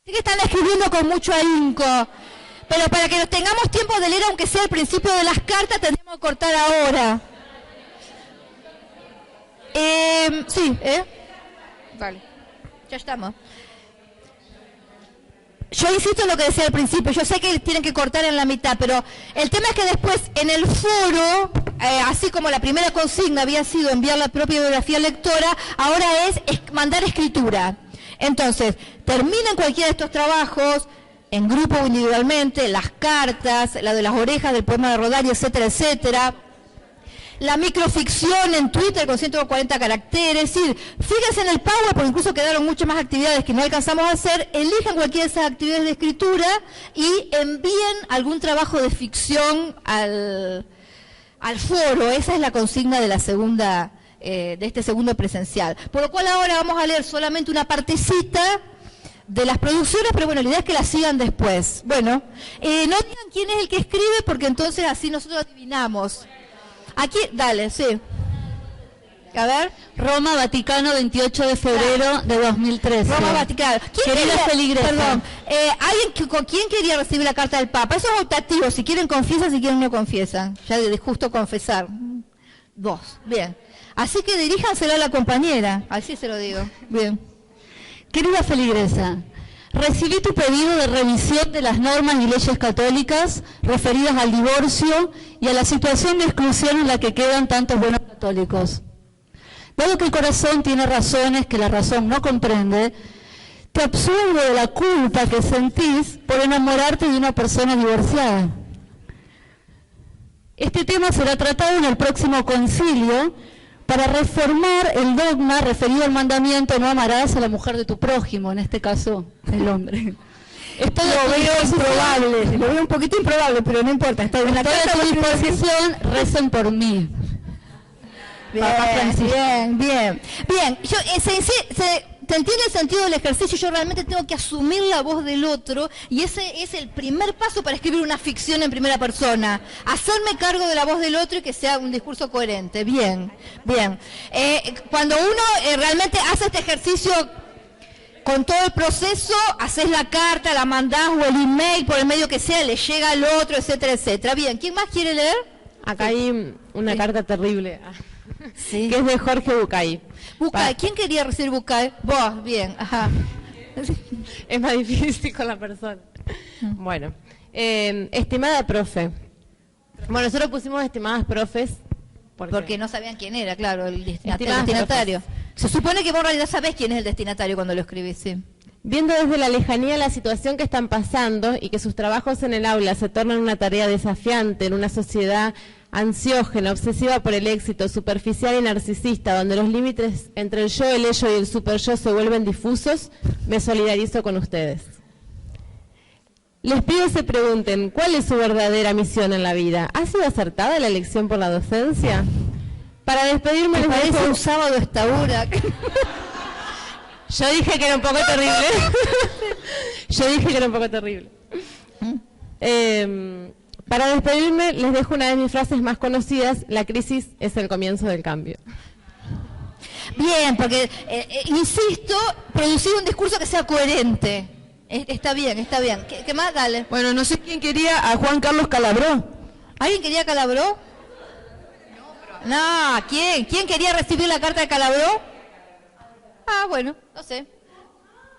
Sí que están escribiendo con mucho ahínco, pero para que nos tengamos tiempo de leer, aunque sea el principio de las cartas, tendríamos que cortar ahora. Vale, ya estamos. Yo insisto en lo que decía al principio, yo sé que tienen que cortar en la mitad, pero el tema es que después en el foro, así como la primera consigna había sido enviar la propia biografía lectora, ahora es mandar escritura. Entonces, terminen cualquiera de estos trabajos, en grupo o individualmente, las cartas, la de las orejas del poema de Rodari, etcétera, etcétera. La microficción en Twitter con 140 caracteres, es decir, fíjense en el PowerPoint, porque incluso quedaron muchas más actividades que no alcanzamos a hacer, elijan cualquiera de esas actividades de escritura y envíen algún trabajo de ficción al foro. Esa es la consigna de la segunda, de este segundo presencial. Por lo cual ahora vamos a leer solamente una partecita de las producciones, pero bueno, la idea es que las sigan después. Bueno, no digan quién es el que escribe, porque entonces así nosotros adivinamos. Aquí, dale, sí. A ver. Roma, Vaticano, 28 de febrero de 2013. Roma, Vaticano. Querida feligresa. Perdón, ¿con quién quería recibir la carta del Papa? Eso es optativo, si quieren confiesan, si quieren no confiesan. Ya de justo confesar. Vos, bien. Así que diríjanselo a la compañera, así se lo digo. Bien. Querida feligresa, recibí tu pedido de revisión de las normas y leyes católicas referidas al divorcio y a la situación de exclusión en la que quedan tantos buenos católicos. Dado que el corazón tiene razones que la razón no comprende, te absuelve de la culpa que sentís por enamorarte de una persona divorciada. Este tema será tratado en el próximo concilio para reformar el dogma referido al mandamiento no amarás a la mujer de tu prójimo, en este caso el hombre. Esto lo veo improbable, lo veo un poquito improbable, pero no importa. Estoy en la carta de disposición, recen por mí. Bien. Yo, te entiendo el sentido del ejercicio. Yo realmente tengo que asumir la voz del otro, y ese es el primer paso para escribir una ficción en primera persona. Hacerme cargo de la voz del otro y que sea un discurso coherente. Bien. Cuando uno realmente hace este ejercicio con todo el proceso, haces la carta, la mandás o el email, por el medio que sea, le llega al otro, etcétera, etcétera. Bien, ¿quién más quiere leer? Acá hay una carta terrible, que es de Jorge Bucay. ¿Quién quería recibir Bucay? Vos, bien, ajá. Es más difícil con la persona. Bueno, estimada profe. Bueno, nosotros pusimos estimadas profes. Porque no sabían quién era, claro, el destinatario. Se supone que vos en realidad sabés quién es el destinatario cuando lo escribís, sí. Viendo desde la lejanía la situación que están pasando y que sus trabajos en el aula se tornan una tarea desafiante en una sociedad ansiógena, obsesiva por el éxito, superficial y narcisista, donde los límites entre el yo, el ello y el superyo se vuelven difusos, me solidarizo con ustedes. Les pido que se pregunten, ¿cuál es su verdadera misión en la vida? ¿Ha sido acertada la elección por la docencia? Para despedirme les parece dejo un sábado a esta hora. Yo dije que era un poco terrible. Para despedirme les dejo una de mis frases más conocidas: la crisis es el comienzo del cambio. Bien, porque, insisto, producir un discurso que sea coherente. Está bien. ¿Qué más? Dale. Bueno, no sé quién quería a Juan Carlos Calabró. ¿Alguien quería a Calabró? No, ¿quién? ¿Quién quería recibir la carta de Calabró? Bueno, no sé.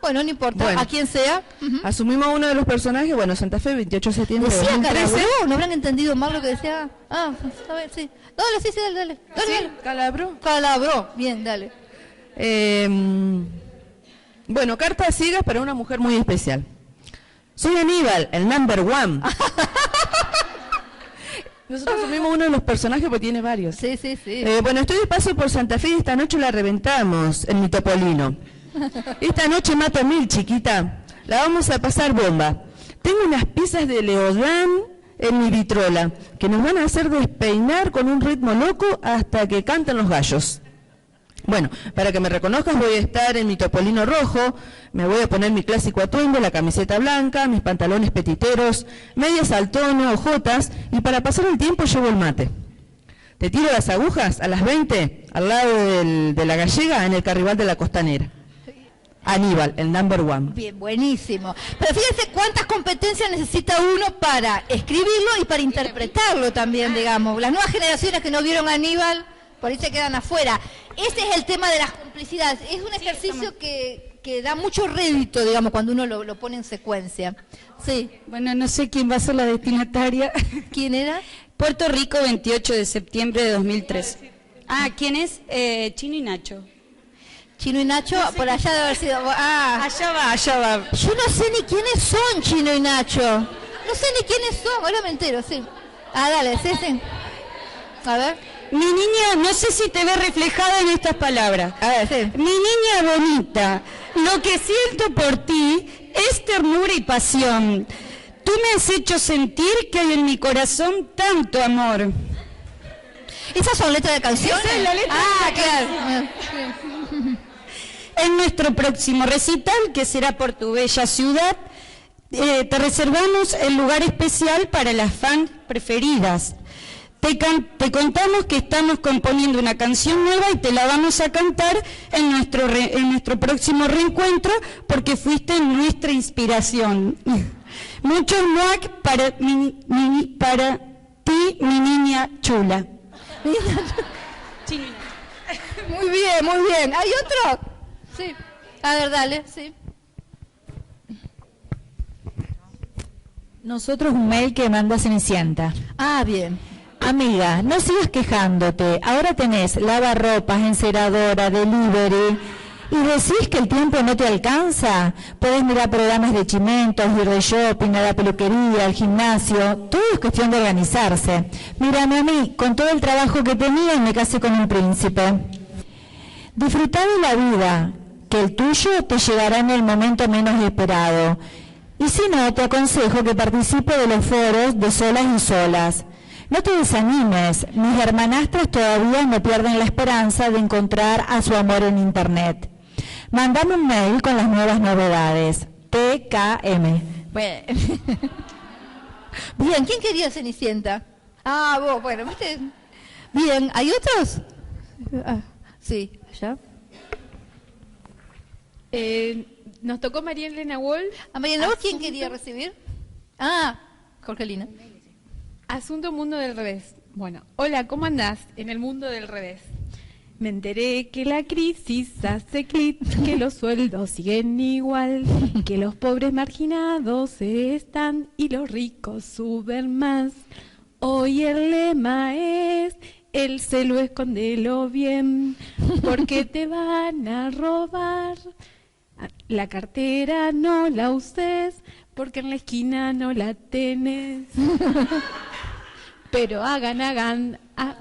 Bueno, no importa, bueno, a quien sea. Asumimos uno de los personajes, bueno, Santa Fe, 28 de septiembre de ¿Decía 2013. Calabró? ¿No habrán entendido mal lo que decía? Está bien, sí. Dale. ¿Sí? Calabró, bien, dale. Bueno, cartas ciegas para una mujer muy especial. Soy Aníbal, el number one. Nosotros asumimos uno de los personajes porque tiene varios. Sí. Bueno, estoy de paso por Santa Fe y esta noche la reventamos en mi topolino. Esta noche mato a 1000, chiquita. La vamos a pasar bomba. Tengo unas piezas de Leodán en mi vitrola que nos van a hacer despeinar con un ritmo loco hasta que canten los gallos. Bueno, para que me reconozcas voy a estar en mi topolino rojo, me voy a poner mi clásico atuendo, la camiseta blanca, mis pantalones petiteros, medias al tono, ojotas, y para pasar el tiempo llevo el mate. Te tiro las agujas a las 20, al lado de la Gallega, en el Carribal de la Costanera. Aníbal, el number one. Bien, buenísimo. Pero fíjense cuántas competencias necesita uno para escribirlo y para interpretarlo también, digamos. Las nuevas generaciones que no vieron a Aníbal, por ahí se quedan afuera. Ese es el tema de las complicidades. Es un ejercicio que da mucho rédito, digamos, cuando uno lo pone en secuencia. Sí. Bueno, no sé quién va a ser la destinataria. ¿Quién era? Puerto Rico, 28 de septiembre de 2013. ¿Quién es? Chino y Nacho. Chino y Nacho, no sé por allá debe haber sido... Allá va. Yo no sé ni quiénes son Chino y Nacho. No sé ni quiénes son, ahora me entero, sí. Dale, sí. A ver. Mi niña, no sé si te ves reflejada en estas palabras. A ver, sí. Mi niña bonita, lo que siento por ti es ternura y pasión. Tú me has hecho sentir que hay en mi corazón tanto amor. ¿Esas son letras de canciones? Esa es la letra de claro. En nuestro próximo recital, que será por tu bella ciudad, te reservamos el lugar especial para las fans preferidas. Te contamos que estamos componiendo una canción nueva y te la vamos a cantar en nuestro próximo reencuentro porque fuiste nuestra inspiración. Muchos muac para ti, mi niña chula. Muy bien. ¿Hay otro? Sí. A ver, dale, sí. Nosotros un mail que manda Cenicienta. Bien. Amiga, no sigas quejándote. Ahora tenés lavarropas, enceradora, delivery ¿Y decís que el tiempo no te alcanza? Podés mirar programas de chimentos, ir de shopping, a la peluquería, al gimnasio. Todo es cuestión de organizarse. Mírame a mí, con todo el trabajo que tenía y me casé con un príncipe. Disfrutá de la vida, que el tuyo te llegará en el momento menos esperado. Y si no, te aconsejo que participe de los foros de solas y solas. No te desanimes, mis hermanastras todavía no pierden la esperanza de encontrar a su amor en Internet. Mandame un mail con las nuevas novedades. TKM. Bueno. Bien, ¿quién quería Cenicienta? Ah, vos, bueno, ¿viste? Bien, ¿hay otros? Ah, sí, allá. Nos tocó María Elena Wall. ¿A María Elena Wall quién quería recibir? Ah, Jorgelina. Asunto Mundo del Revés. Bueno, hola, ¿cómo andás en el mundo del revés? Me enteré que la crisis hace clic, que los sueldos siguen igual, que los pobres marginados están y los ricos suben más. Hoy el lema es, el celo escóndelo bien, porque te van a robar. La cartera no la uses, porque en la esquina no la tenés. Pero hagan,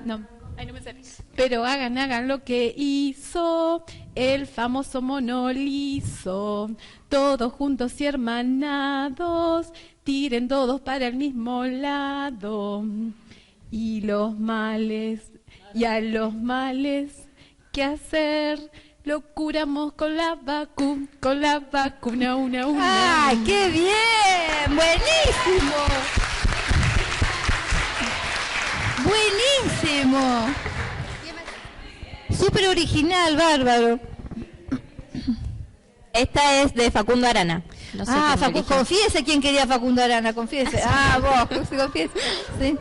no. Ay, no me sale. Pero hagan lo que hizo el famoso mono liso. Todos juntos y hermanados, tiren todos para el mismo lado. Y los males, y a los males, ¿qué hacer? Lo curamos con la vacuna, una. ¡Ay, qué bien! ¡Buenísimo! ¡Buenísimo! Súper original, bárbaro. Esta es de Facundo Arana. No sé confiese quién quería Facundo Arana, confiese. Vos, confiese. Sí.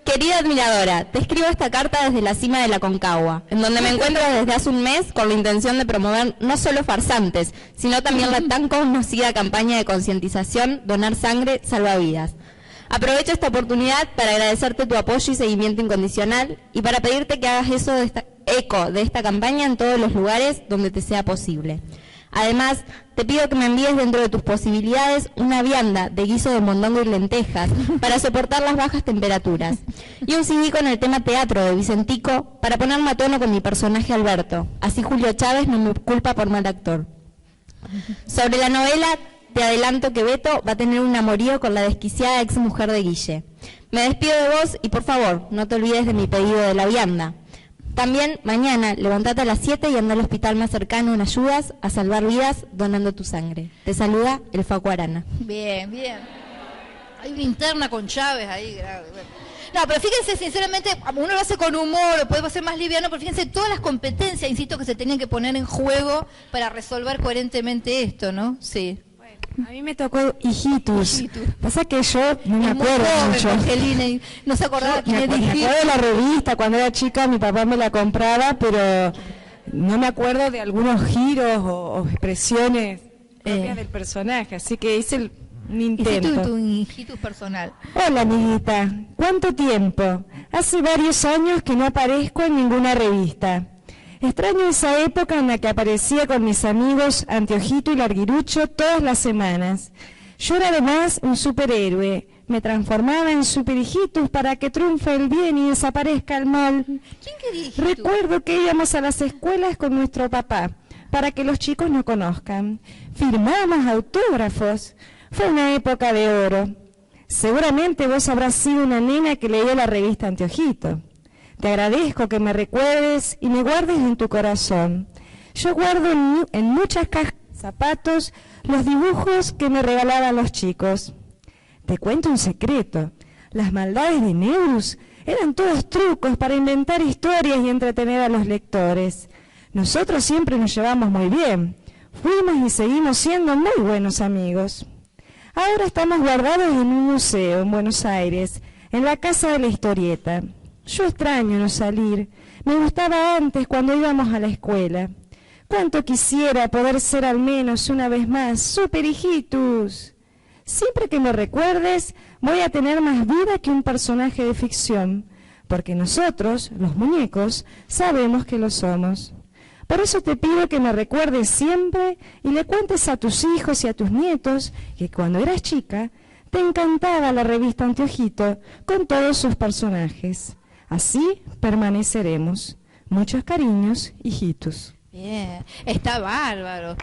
Querida admiradora, te escribo esta carta desde la cima de la Concagua, en donde me encuentro desde hace un mes con la intención de promover no solo farsantes, sino también la tan conocida campaña de concientización Donar Sangre Salva Vidas. Aprovecho esta oportunidad para agradecerte tu apoyo y seguimiento incondicional y para pedirte que hagas eco de esta campaña en todos los lugares donde te sea posible. Además, te pido que me envíes dentro de tus posibilidades una vianda de guiso de mondongo y lentejas para soportar las bajas temperaturas y un CD con el tema teatro de Vicentico para ponerme a tono con mi personaje Alberto, así Julio Chávez no me culpa por mal actor. Sobre la novela, te adelanto que Beto va a tener un amorío con la desquiciada ex mujer de Guille. Me despido de vos y por favor, no te olvides de mi pedido de la vianda. También, mañana, levantate a las 7 y anda al hospital más cercano en ayudas a salvar vidas donando tu sangre. Te saluda el Facu Arana. Bien, bien. Hay una interna con Chávez ahí, grave. No, pero fíjense, sinceramente, uno lo hace con humor, o puede ser más liviano, pero fíjense todas las competencias, insisto, que se tenían que poner en juego para resolver coherentemente esto, ¿no? Sí. A mí me tocó Hijitus. Pasa que yo no me acuerdo mucho. Angelina, no se acordaba quién era Hijitus. Me acuerdo de la revista, cuando era chica mi papá me la compraba, pero no me acuerdo de algunos giros o expresiones propias del personaje, así que hice un intento. Hiciste tu Hijitus personal. Hola, amiguita. ¿Cuánto tiempo? Hace varios años que no aparezco en ninguna revista. Extraño esa época en la que aparecía con mis amigos Anteojito y Larguirucho todas las semanas. Yo era además un superhéroe. Me transformaba en Superhijitus para que triunfe el bien y desaparezca el mal. ¿Quién quería Hijitus? Recuerdo que íbamos a las escuelas con nuestro papá, para que los chicos nos conozcan. Firmábamos autógrafos. Fue una época de oro. Seguramente vos habrás sido una nena que leyó la revista Anteojito. Te agradezco que me recuerdes y me guardes en tu corazón. Yo guardo en muchas cajas de zapatos los dibujos que me regalaban los chicos. Te cuento un secreto. Las maldades de Neurus eran todos trucos para inventar historias y entretener a los lectores. Nosotros siempre nos llevamos muy bien. Fuimos y seguimos siendo muy buenos amigos. Ahora estamos guardados en un museo en Buenos Aires, en la Casa de la Historieta. Yo extraño no salir. Me gustaba antes cuando íbamos a la escuela. Cuánto quisiera poder ser al menos una vez más Superhijitus. Siempre que me recuerdes, voy a tener más vida que un personaje de ficción. porque nosotros, los muñecos, sabemos que lo somos. Por eso te pido que me recuerdes siempre y le cuentes a tus hijos y a tus nietos que cuando eras chica te encantaba la revista Anteojito con todos sus personajes. Así permaneceremos. Muchos cariños, hijitos. Bien, está bárbaro.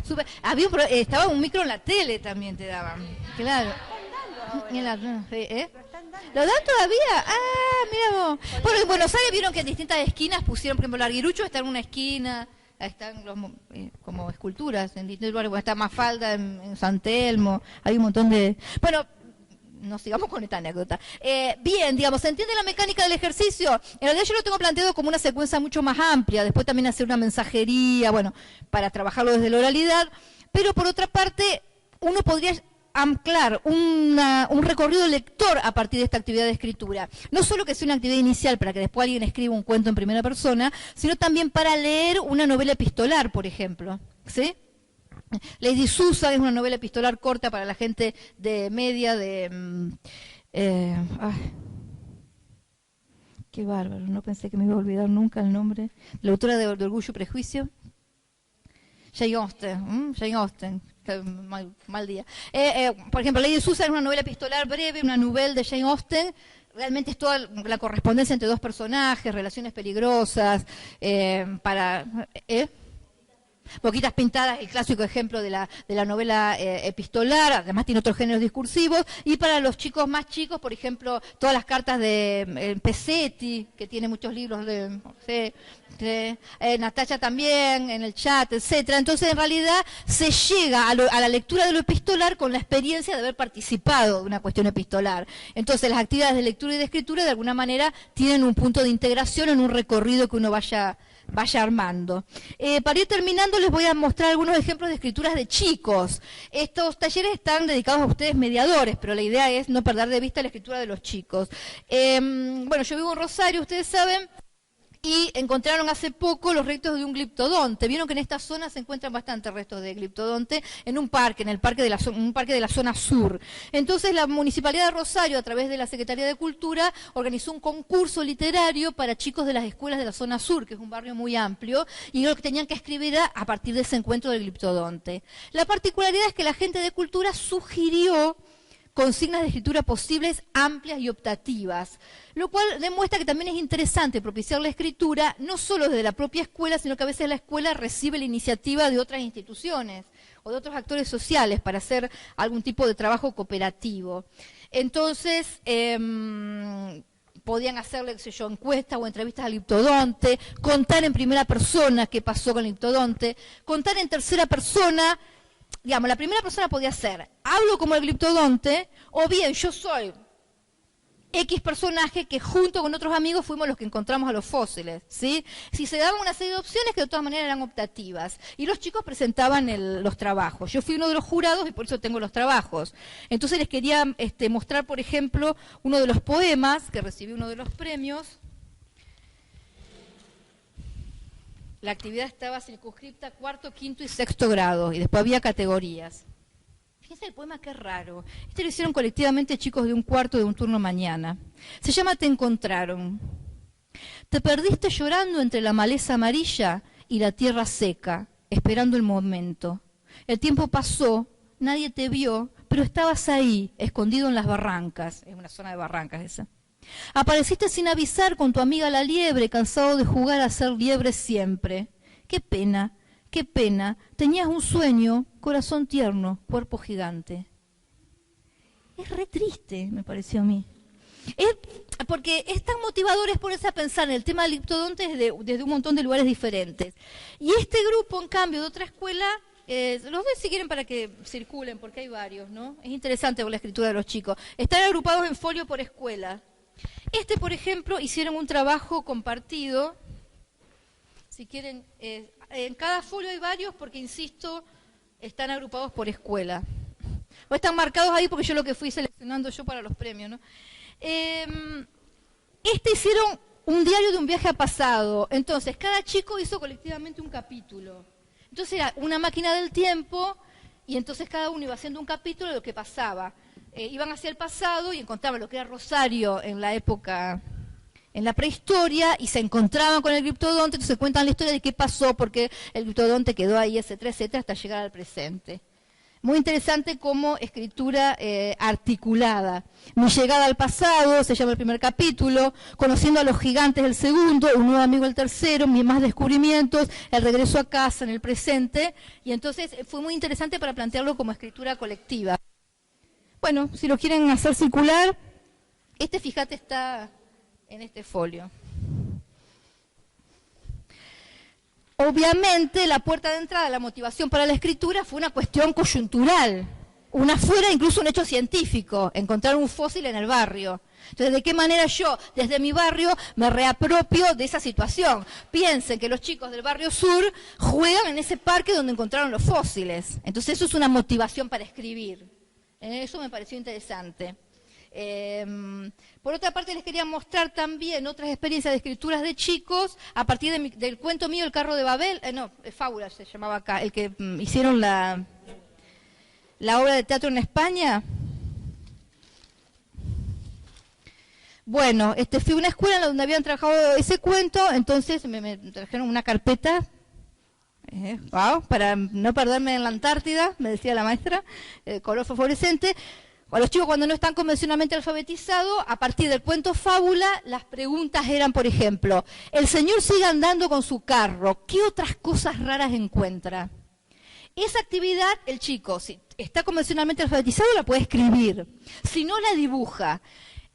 Estaba un micro en la tele también te daban. Claro. ¿Lo dan todavía? Ah, mira vos. Bueno, en Buenos Aires vieron que en distintas esquinas pusieron, por ejemplo, Larguirucho está en una esquina, están como esculturas en distintos lugares, está Mafalda en San Telmo, hay un montón de... Bueno, no sigamos con esta anécdota. Bien, digamos, ¿se entiende la mecánica del ejercicio? En realidad yo lo tengo planteado como una secuencia mucho más amplia, después también hacer una mensajería, bueno, para trabajarlo desde la oralidad, pero por otra parte, uno podría anclar un recorrido lector a partir de esta actividad de escritura. No solo que sea una actividad inicial para que después alguien escriba un cuento en primera persona, sino también para leer una novela epistolar, por ejemplo. ¿Sí? Lady Susan es una novela epistolar corta para la gente de media de... qué bárbaro, no pensé que me iba a olvidar nunca el nombre. La autora de Orgullo y Prejuicio. Jane Austen. Mal día. Por ejemplo, Lady Susan es una novela epistolar breve, una novela de Jane Austen. Realmente es toda la correspondencia entre dos personajes, relaciones peligrosas, Boquitas pintadas, el clásico ejemplo de la novela epistolar, además tiene otros géneros discursivos, y para los chicos más chicos, por ejemplo, todas las cartas de Pesetti, que tiene muchos libros de Natacha también, en el chat, etcétera. Entonces, en realidad, se llega a la lectura de lo epistolar con la experiencia de haber participado de una cuestión epistolar. Entonces, las actividades de lectura y de escritura, de alguna manera, tienen un punto de integración en un recorrido que uno vaya armando. Para ir terminando les voy a mostrar algunos ejemplos de escrituras de chicos. Estos talleres están dedicados a ustedes mediadores, pero la idea es no perder de vista la escritura de los chicos. Bueno, yo vivo en Rosario, ustedes saben, y encontraron hace poco los restos de un gliptodonte. Vieron que en esta zona se encuentran bastantes restos de gliptodonte en un parque, en el parque de la zona sur. Entonces la Municipalidad de Rosario, a través de la Secretaría de Cultura, organizó un concurso literario para chicos de las escuelas de la zona sur, que es un barrio muy amplio, y lo que tenían que escribir era a partir de ese encuentro del gliptodonte. La particularidad es que la gente de Cultura sugirió consignas de escritura posibles, amplias y optativas, lo cual demuestra que también es interesante propiciar la escritura, no solo desde la propia escuela, sino que a veces la escuela recibe la iniciativa de otras instituciones o de otros actores sociales para hacer algún tipo de trabajo cooperativo. Entonces, podían hacerle, qué sé yo, encuestas o entrevistas al gliptodonte, contar en primera persona qué pasó con el gliptodonte, contar en tercera persona. Digamos, la primera persona podía ser, hablo como el gliptodonte, o bien yo soy X personaje que junto con otros amigos fuimos los que encontramos a los fósiles, ¿sí? Si se daban una serie de opciones que de todas maneras eran optativas, y los chicos presentaban los trabajos. Yo fui uno de los jurados y por eso tengo los trabajos. Entonces les quería mostrar, por ejemplo, uno de los poemas que recibí uno de los premios. La actividad estaba circunscripta a cuarto, quinto y sexto grado, y después había categorías. Fíjense el poema, qué raro. Este lo hicieron colectivamente chicos de un cuarto de un turno mañana. Se llama Te encontraron. Te perdiste llorando entre la maleza amarilla y la tierra seca, esperando el momento. El tiempo pasó, nadie te vio, pero estabas ahí, escondido en las barrancas. Es una zona de barrancas esa. Apareciste sin avisar con tu amiga la liebre, cansado de jugar a ser liebre siempre. Qué pena, tenías un sueño, corazón tierno, cuerpo gigante. Es re triste, me pareció a mí. Porque es tan motivador es ponerse a pensar en el tema del gliptodonte desde un montón de lugares diferentes. Y este grupo, en cambio, de otra escuela, los doy si quieren para que circulen, porque hay varios, ¿no? Es interesante ver la escritura de los chicos. Están agrupados en folio por escuela. Por ejemplo, hicieron un trabajo compartido. Si quieren, en cada folio hay varios porque, insisto, están agrupados por escuela. O están marcados ahí porque yo lo que fui seleccionando yo para los premios, ¿no? Hicieron un diario de un viaje a pasado. Entonces, cada chico hizo colectivamente un capítulo. Entonces era una máquina del tiempo y entonces cada uno iba haciendo un capítulo de lo que pasaba. Iban hacia el pasado y encontraban lo que era Rosario en la época en la prehistoria y se encontraban con el gliptodonte, entonces cuentan la historia de qué pasó, porque el gliptodonte quedó ahí, etcétera, etcétera, hasta llegar al presente. Muy interesante como escritura articulada. Mi llegada al pasado, se llama el primer capítulo, conociendo a los gigantes el segundo, un nuevo amigo el tercero, mis más descubrimientos, el regreso a casa en el presente, y entonces fue muy interesante para plantearlo como escritura colectiva. Bueno, si lo quieren hacer circular, fíjate, está en este folio. Obviamente, la puerta de entrada, la motivación para la escritura fue una cuestión coyuntural. Fuera incluso un hecho científico, encontrar un fósil en el barrio. Entonces, ¿de qué manera yo, desde mi barrio, me reapropio de esa situación? Piensen que los chicos del barrio sur juegan en ese parque donde encontraron los fósiles. Entonces, eso es una motivación para escribir. Eso me pareció interesante. Por otra parte, les quería mostrar también otras experiencias de escrituras de chicos a partir del cuento mío, El carro de Babel. Fábula se llamaba acá, el que hicieron la obra de teatro en España. Bueno, fui a una escuela donde habían trabajado ese cuento, entonces me trajeron una carpeta, para no perderme en la Antártida, me decía la maestra, color fosforescente. A los chicos, cuando no están convencionalmente alfabetizados, a partir del cuento fábula, las preguntas eran, por ejemplo, el señor sigue andando con su carro, ¿qué otras cosas raras encuentra? Esa actividad, el chico, si está convencionalmente alfabetizado, la puede escribir, si no la dibuja.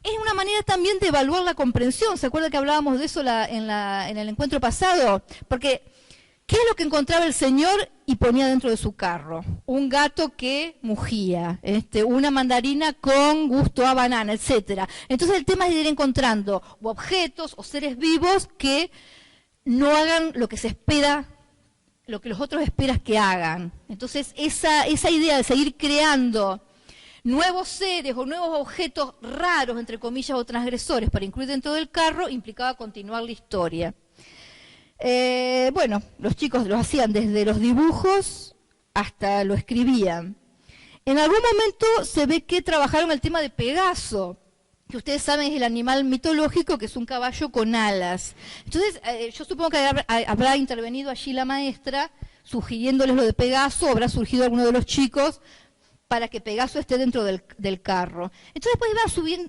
Es una manera también de evaluar la comprensión. ¿Se acuerda que hablábamos de eso en el encuentro pasado? Porque, ¿qué es lo que encontraba el señor y ponía dentro de su carro? Un gato que mugía, una mandarina con gusto a banana, etcétera. Entonces el tema es ir encontrando objetos o seres vivos que no hagan lo que se espera, lo que los otros esperan que hagan. Entonces esa idea de seguir creando nuevos seres o nuevos objetos raros, entre comillas, o transgresores para incluir dentro del carro, implicaba continuar la historia. Bueno, los chicos lo hacían desde los dibujos hasta lo escribían. En algún momento se ve que trabajaron el tema de Pegaso, que ustedes saben es el animal mitológico, que es un caballo con alas. Entonces, yo supongo que habrá intervenido allí la maestra, sugiriéndoles lo de Pegaso, habrá surgido alguno de los chicos para que Pegaso esté dentro del carro. Entonces después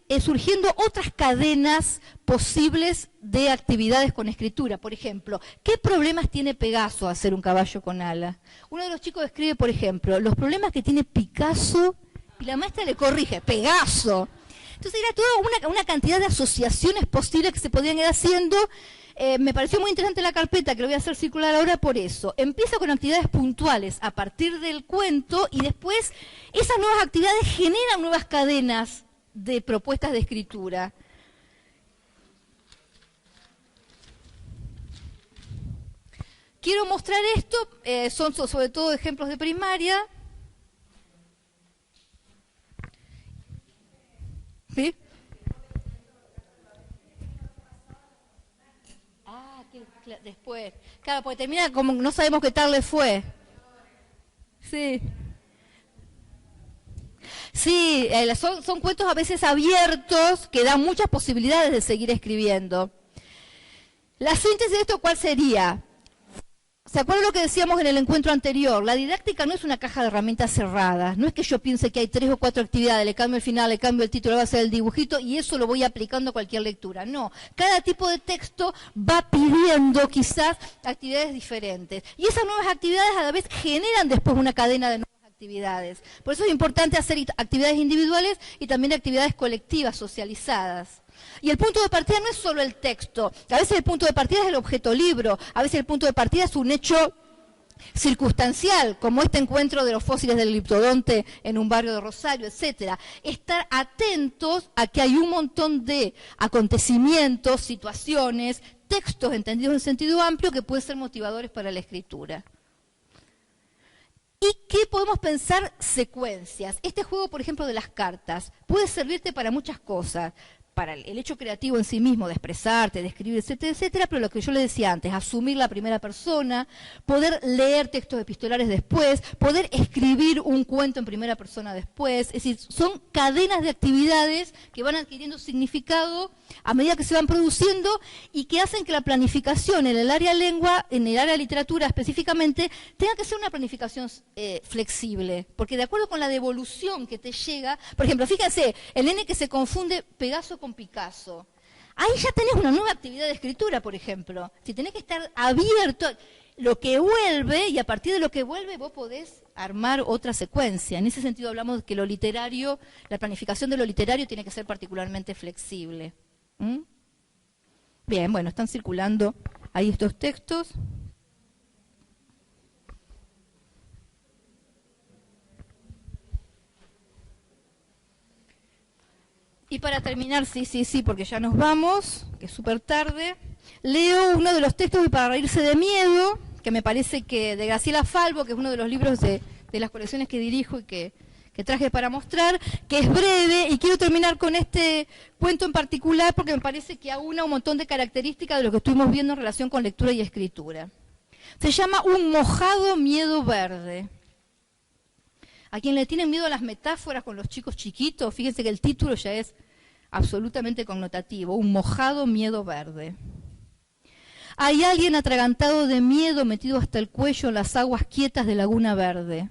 iban surgiendo otras cadenas posibles de actividades con escritura. Por ejemplo, ¿qué problemas tiene Pegaso a ser un caballo con alas? Uno de los chicos escribe, por ejemplo, los problemas que tiene Picasso, y la maestra le corrige, Pegaso. Entonces era toda una cantidad de asociaciones posibles que se podían ir haciendo. Me pareció muy interesante la carpeta, que lo voy a hacer circular ahora por eso. Empieza con actividades puntuales a partir del cuento y después esas nuevas actividades generan nuevas cadenas de propuestas de escritura. Quiero mostrar esto, son sobre todo ejemplos de primaria. ¿Sí? Después, claro, porque termina como no sabemos qué tal le fue. Sí. Sí, son cuentos a veces abiertos que dan muchas posibilidades de seguir escribiendo. La síntesis de esto, ¿cuál sería? ¿Se acuerdan lo que decíamos en el encuentro anterior? La didáctica no es una caja de herramientas cerradas. No es que yo piense que hay 3 o 4 actividades, le cambio el final, le cambio el título, va a ser el dibujito y eso lo voy aplicando a cualquier lectura. No, cada tipo de texto va pidiendo quizás actividades diferentes. Y esas nuevas actividades a la vez generan después una cadena de nuevas actividades. Por eso es importante hacer actividades individuales y también actividades colectivas, socializadas. Y el punto de partida no es solo el texto, a veces el punto de partida es el objeto libro, a veces el punto de partida es un hecho circunstancial, como este encuentro de los fósiles del gliptodonte en un barrio de Rosario, etcétera. Estar atentos a que hay un montón de acontecimientos, situaciones, textos entendidos en sentido amplio que pueden ser motivadores para la escritura. ¿Y qué podemos pensar? Secuencias. Este juego, por ejemplo, de las cartas, puede servirte para muchas cosas. para el hecho creativo en sí mismo, de expresarte, de escribir, etcétera, etcétera, pero lo que yo le decía antes, asumir la primera persona, poder leer textos epistolares después, poder escribir un cuento en primera persona después, es decir, son cadenas de actividades que van adquiriendo significado a medida que se van produciendo y que hacen que la planificación en el área lengua, en el área literatura específicamente, tenga que ser una planificación flexible, porque de acuerdo con la devolución que te llega, por ejemplo, fíjense, el nene que se confunde Pegaso con Picasso, ahí ya tenés una nueva actividad de escritura, por ejemplo, si tenés que estar abierto lo que vuelve, y a partir de lo que vuelve vos podés armar otra secuencia. En ese sentido hablamos de que lo literario, la planificación de lo literario tiene que ser particularmente flexible. Bien, bueno, están circulando ahí estos textos. Y para terminar, sí, porque ya nos vamos, que es súper tarde, leo uno de los textos de Para reírse de miedo, que me parece que de Graciela Falvo, que es uno de los libros de las colecciones que dirijo y que traje para mostrar, que es breve, y quiero terminar con este cuento en particular porque me parece que aúna un montón de características de lo que estuvimos viendo en relación con lectura y escritura. Se llama Un mojado miedo verde. A quien le tienen miedo a las metáforas con los chicos chiquitos, fíjense que el título ya es absolutamente connotativo, Un mojado miedo verde. Hay alguien atragantado de miedo metido hasta el cuello en las aguas quietas de Laguna Verde.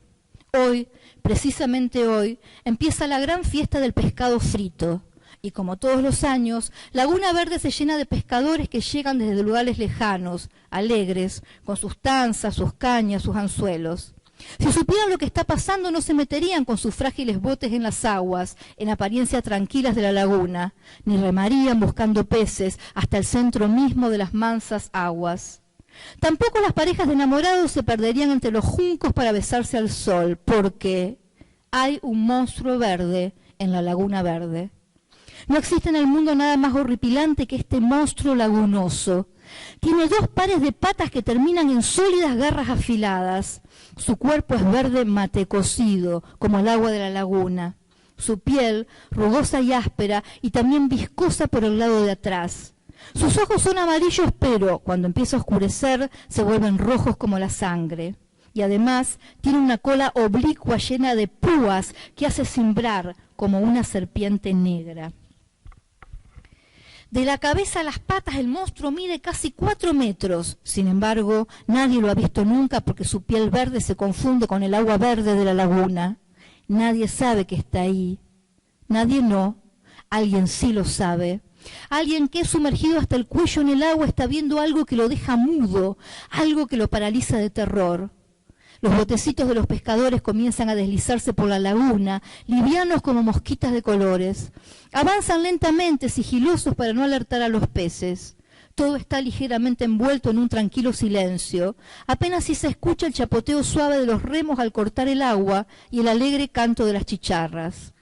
Hoy, precisamente hoy, empieza la gran fiesta del pescado frito. Y como todos los años, Laguna Verde se llena de pescadores que llegan desde lugares lejanos, alegres, con sus tanzas, sus cañas, sus anzuelos. Si supieran lo que está pasando, no se meterían con sus frágiles botes en las aguas, en apariencia tranquilas de la laguna, ni remarían buscando peces hasta el centro mismo de las mansas aguas. Tampoco las parejas de enamorados se perderían entre los juncos para besarse al sol, porque hay un monstruo verde en la Laguna Verde. No existe en el mundo nada más horripilante que este monstruo lagunoso. Tiene 2 pares de patas que terminan en sólidas garras afiladas. Su cuerpo es verde mate cocido, como el agua de la laguna. Su piel, rugosa y áspera, y también viscosa por el lado de atrás. Sus ojos son amarillos, pero cuando empieza a oscurecer, se vuelven rojos como la sangre. Y además, tiene una cola oblicua llena de púas que hace cimbrar como una serpiente negra. De la cabeza a las patas el monstruo mide casi 4 metros. Sin embargo, nadie lo ha visto nunca porque su piel verde se confunde con el agua verde de la laguna. Nadie sabe que está ahí. Nadie no. Alguien sí lo sabe. Alguien que es sumergido hasta el cuello en el agua está viendo algo que lo deja mudo, algo que lo paraliza de terror. Los botecitos de los pescadores comienzan a deslizarse por la laguna, livianos como mosquitas de colores. Avanzan lentamente, sigilosos para no alertar a los peces. Todo está ligeramente envuelto en un tranquilo silencio. Apenas si se escucha el chapoteo suave de los remos al cortar el agua y el alegre canto de las chicharras.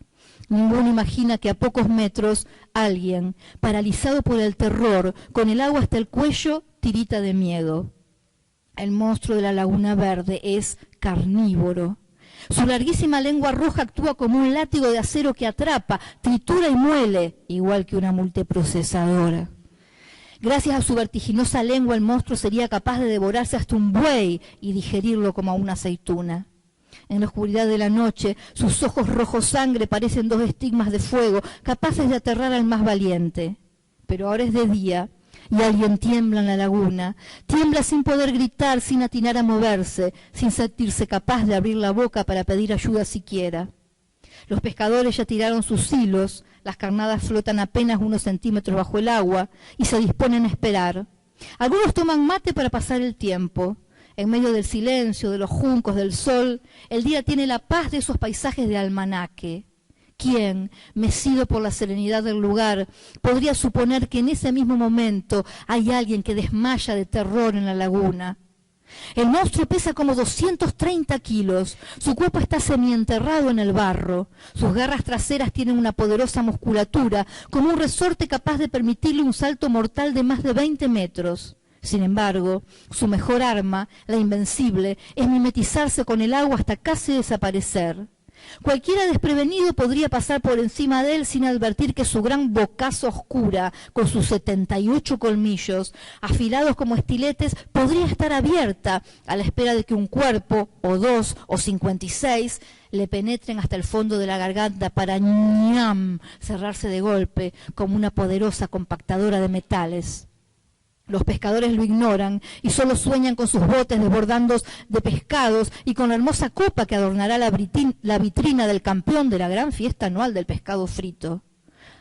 Ninguno imagina que a pocos metros alguien, paralizado por el terror, con el agua hasta el cuello, tirita de miedo. El monstruo de la Laguna Verde es carnívoro. Su larguísima lengua roja actúa como un látigo de acero que atrapa, tritura y muele, igual que una multiprocesadora. Gracias a su vertiginosa lengua, el monstruo sería capaz de devorarse hasta un buey y digerirlo como a una aceituna. En la oscuridad de la noche, sus ojos rojos sangre parecen 2 estigmas de fuego, capaces de aterrar al más valiente. Pero ahora es de día, y alguien tiembla en la laguna, tiembla sin poder gritar, sin atinar a moverse, sin sentirse capaz de abrir la boca para pedir ayuda siquiera. Los pescadores ya tiraron sus hilos, las carnadas flotan apenas unos centímetros bajo el agua y se disponen a esperar. Algunos toman mate para pasar el tiempo. En medio del silencio, de los juncos, del sol, el día tiene la paz de esos paisajes de almanaque. ¿Quién, mecido por la serenidad del lugar, podría suponer que en ese mismo momento hay alguien que desmaya de terror en la laguna? El monstruo pesa como 230 kilos, su cuerpo está semienterrado en el barro, sus garras traseras tienen una poderosa musculatura, como un resorte capaz de permitirle un salto mortal de más de 20 metros. Sin embargo, su mejor arma, la invencible, es mimetizarse con el agua hasta casi desaparecer. Cualquiera desprevenido podría pasar por encima de él sin advertir que su gran bocaza oscura, con sus 78 colmillos, afilados como estiletes, podría estar abierta a la espera de que un cuerpo, o 2, o 56, le penetren hasta el fondo de la garganta para ¡ñam!, cerrarse de golpe como una poderosa compactadora de metales. Los pescadores lo ignoran y solo sueñan con sus botes desbordando de pescados y con la hermosa copa que adornará la vitrina del campeón de la gran fiesta anual del pescado frito.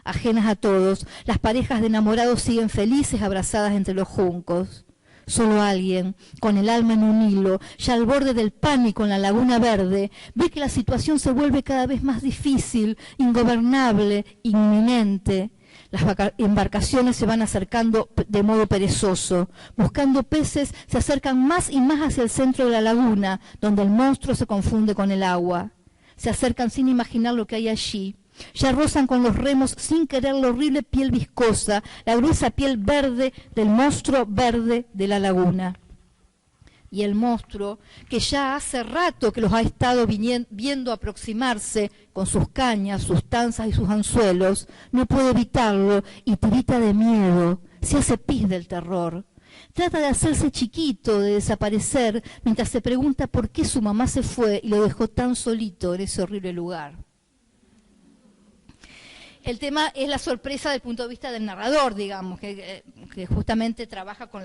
Ajenas a todos, las parejas de enamorados siguen felices abrazadas entre los juncos. Solo alguien, con el alma en un hilo, ya al borde del pánico en la Laguna Verde, ve que la situación se vuelve cada vez más difícil, ingobernable, inminente. Las embarcaciones se van acercando de modo perezoso. Buscando peces, se acercan más y más hacia el centro de la laguna, donde el monstruo se confunde con el agua. Se acercan sin imaginar lo que hay allí. Ya rozan con los remos sin querer la horrible piel viscosa, la gruesa piel verde del monstruo verde de la laguna. Y el monstruo, que ya hace rato que los ha estado viendo aproximarse con sus cañas, sus tanzas y sus anzuelos, no puede evitarlo y tirita de miedo, se hace pis del terror. Trata de hacerse chiquito, de desaparecer, mientras se pregunta por qué su mamá se fue y lo dejó tan solito en ese horrible lugar. El tema es la sorpresa del punto de vista del narrador, digamos, que justamente trabaja con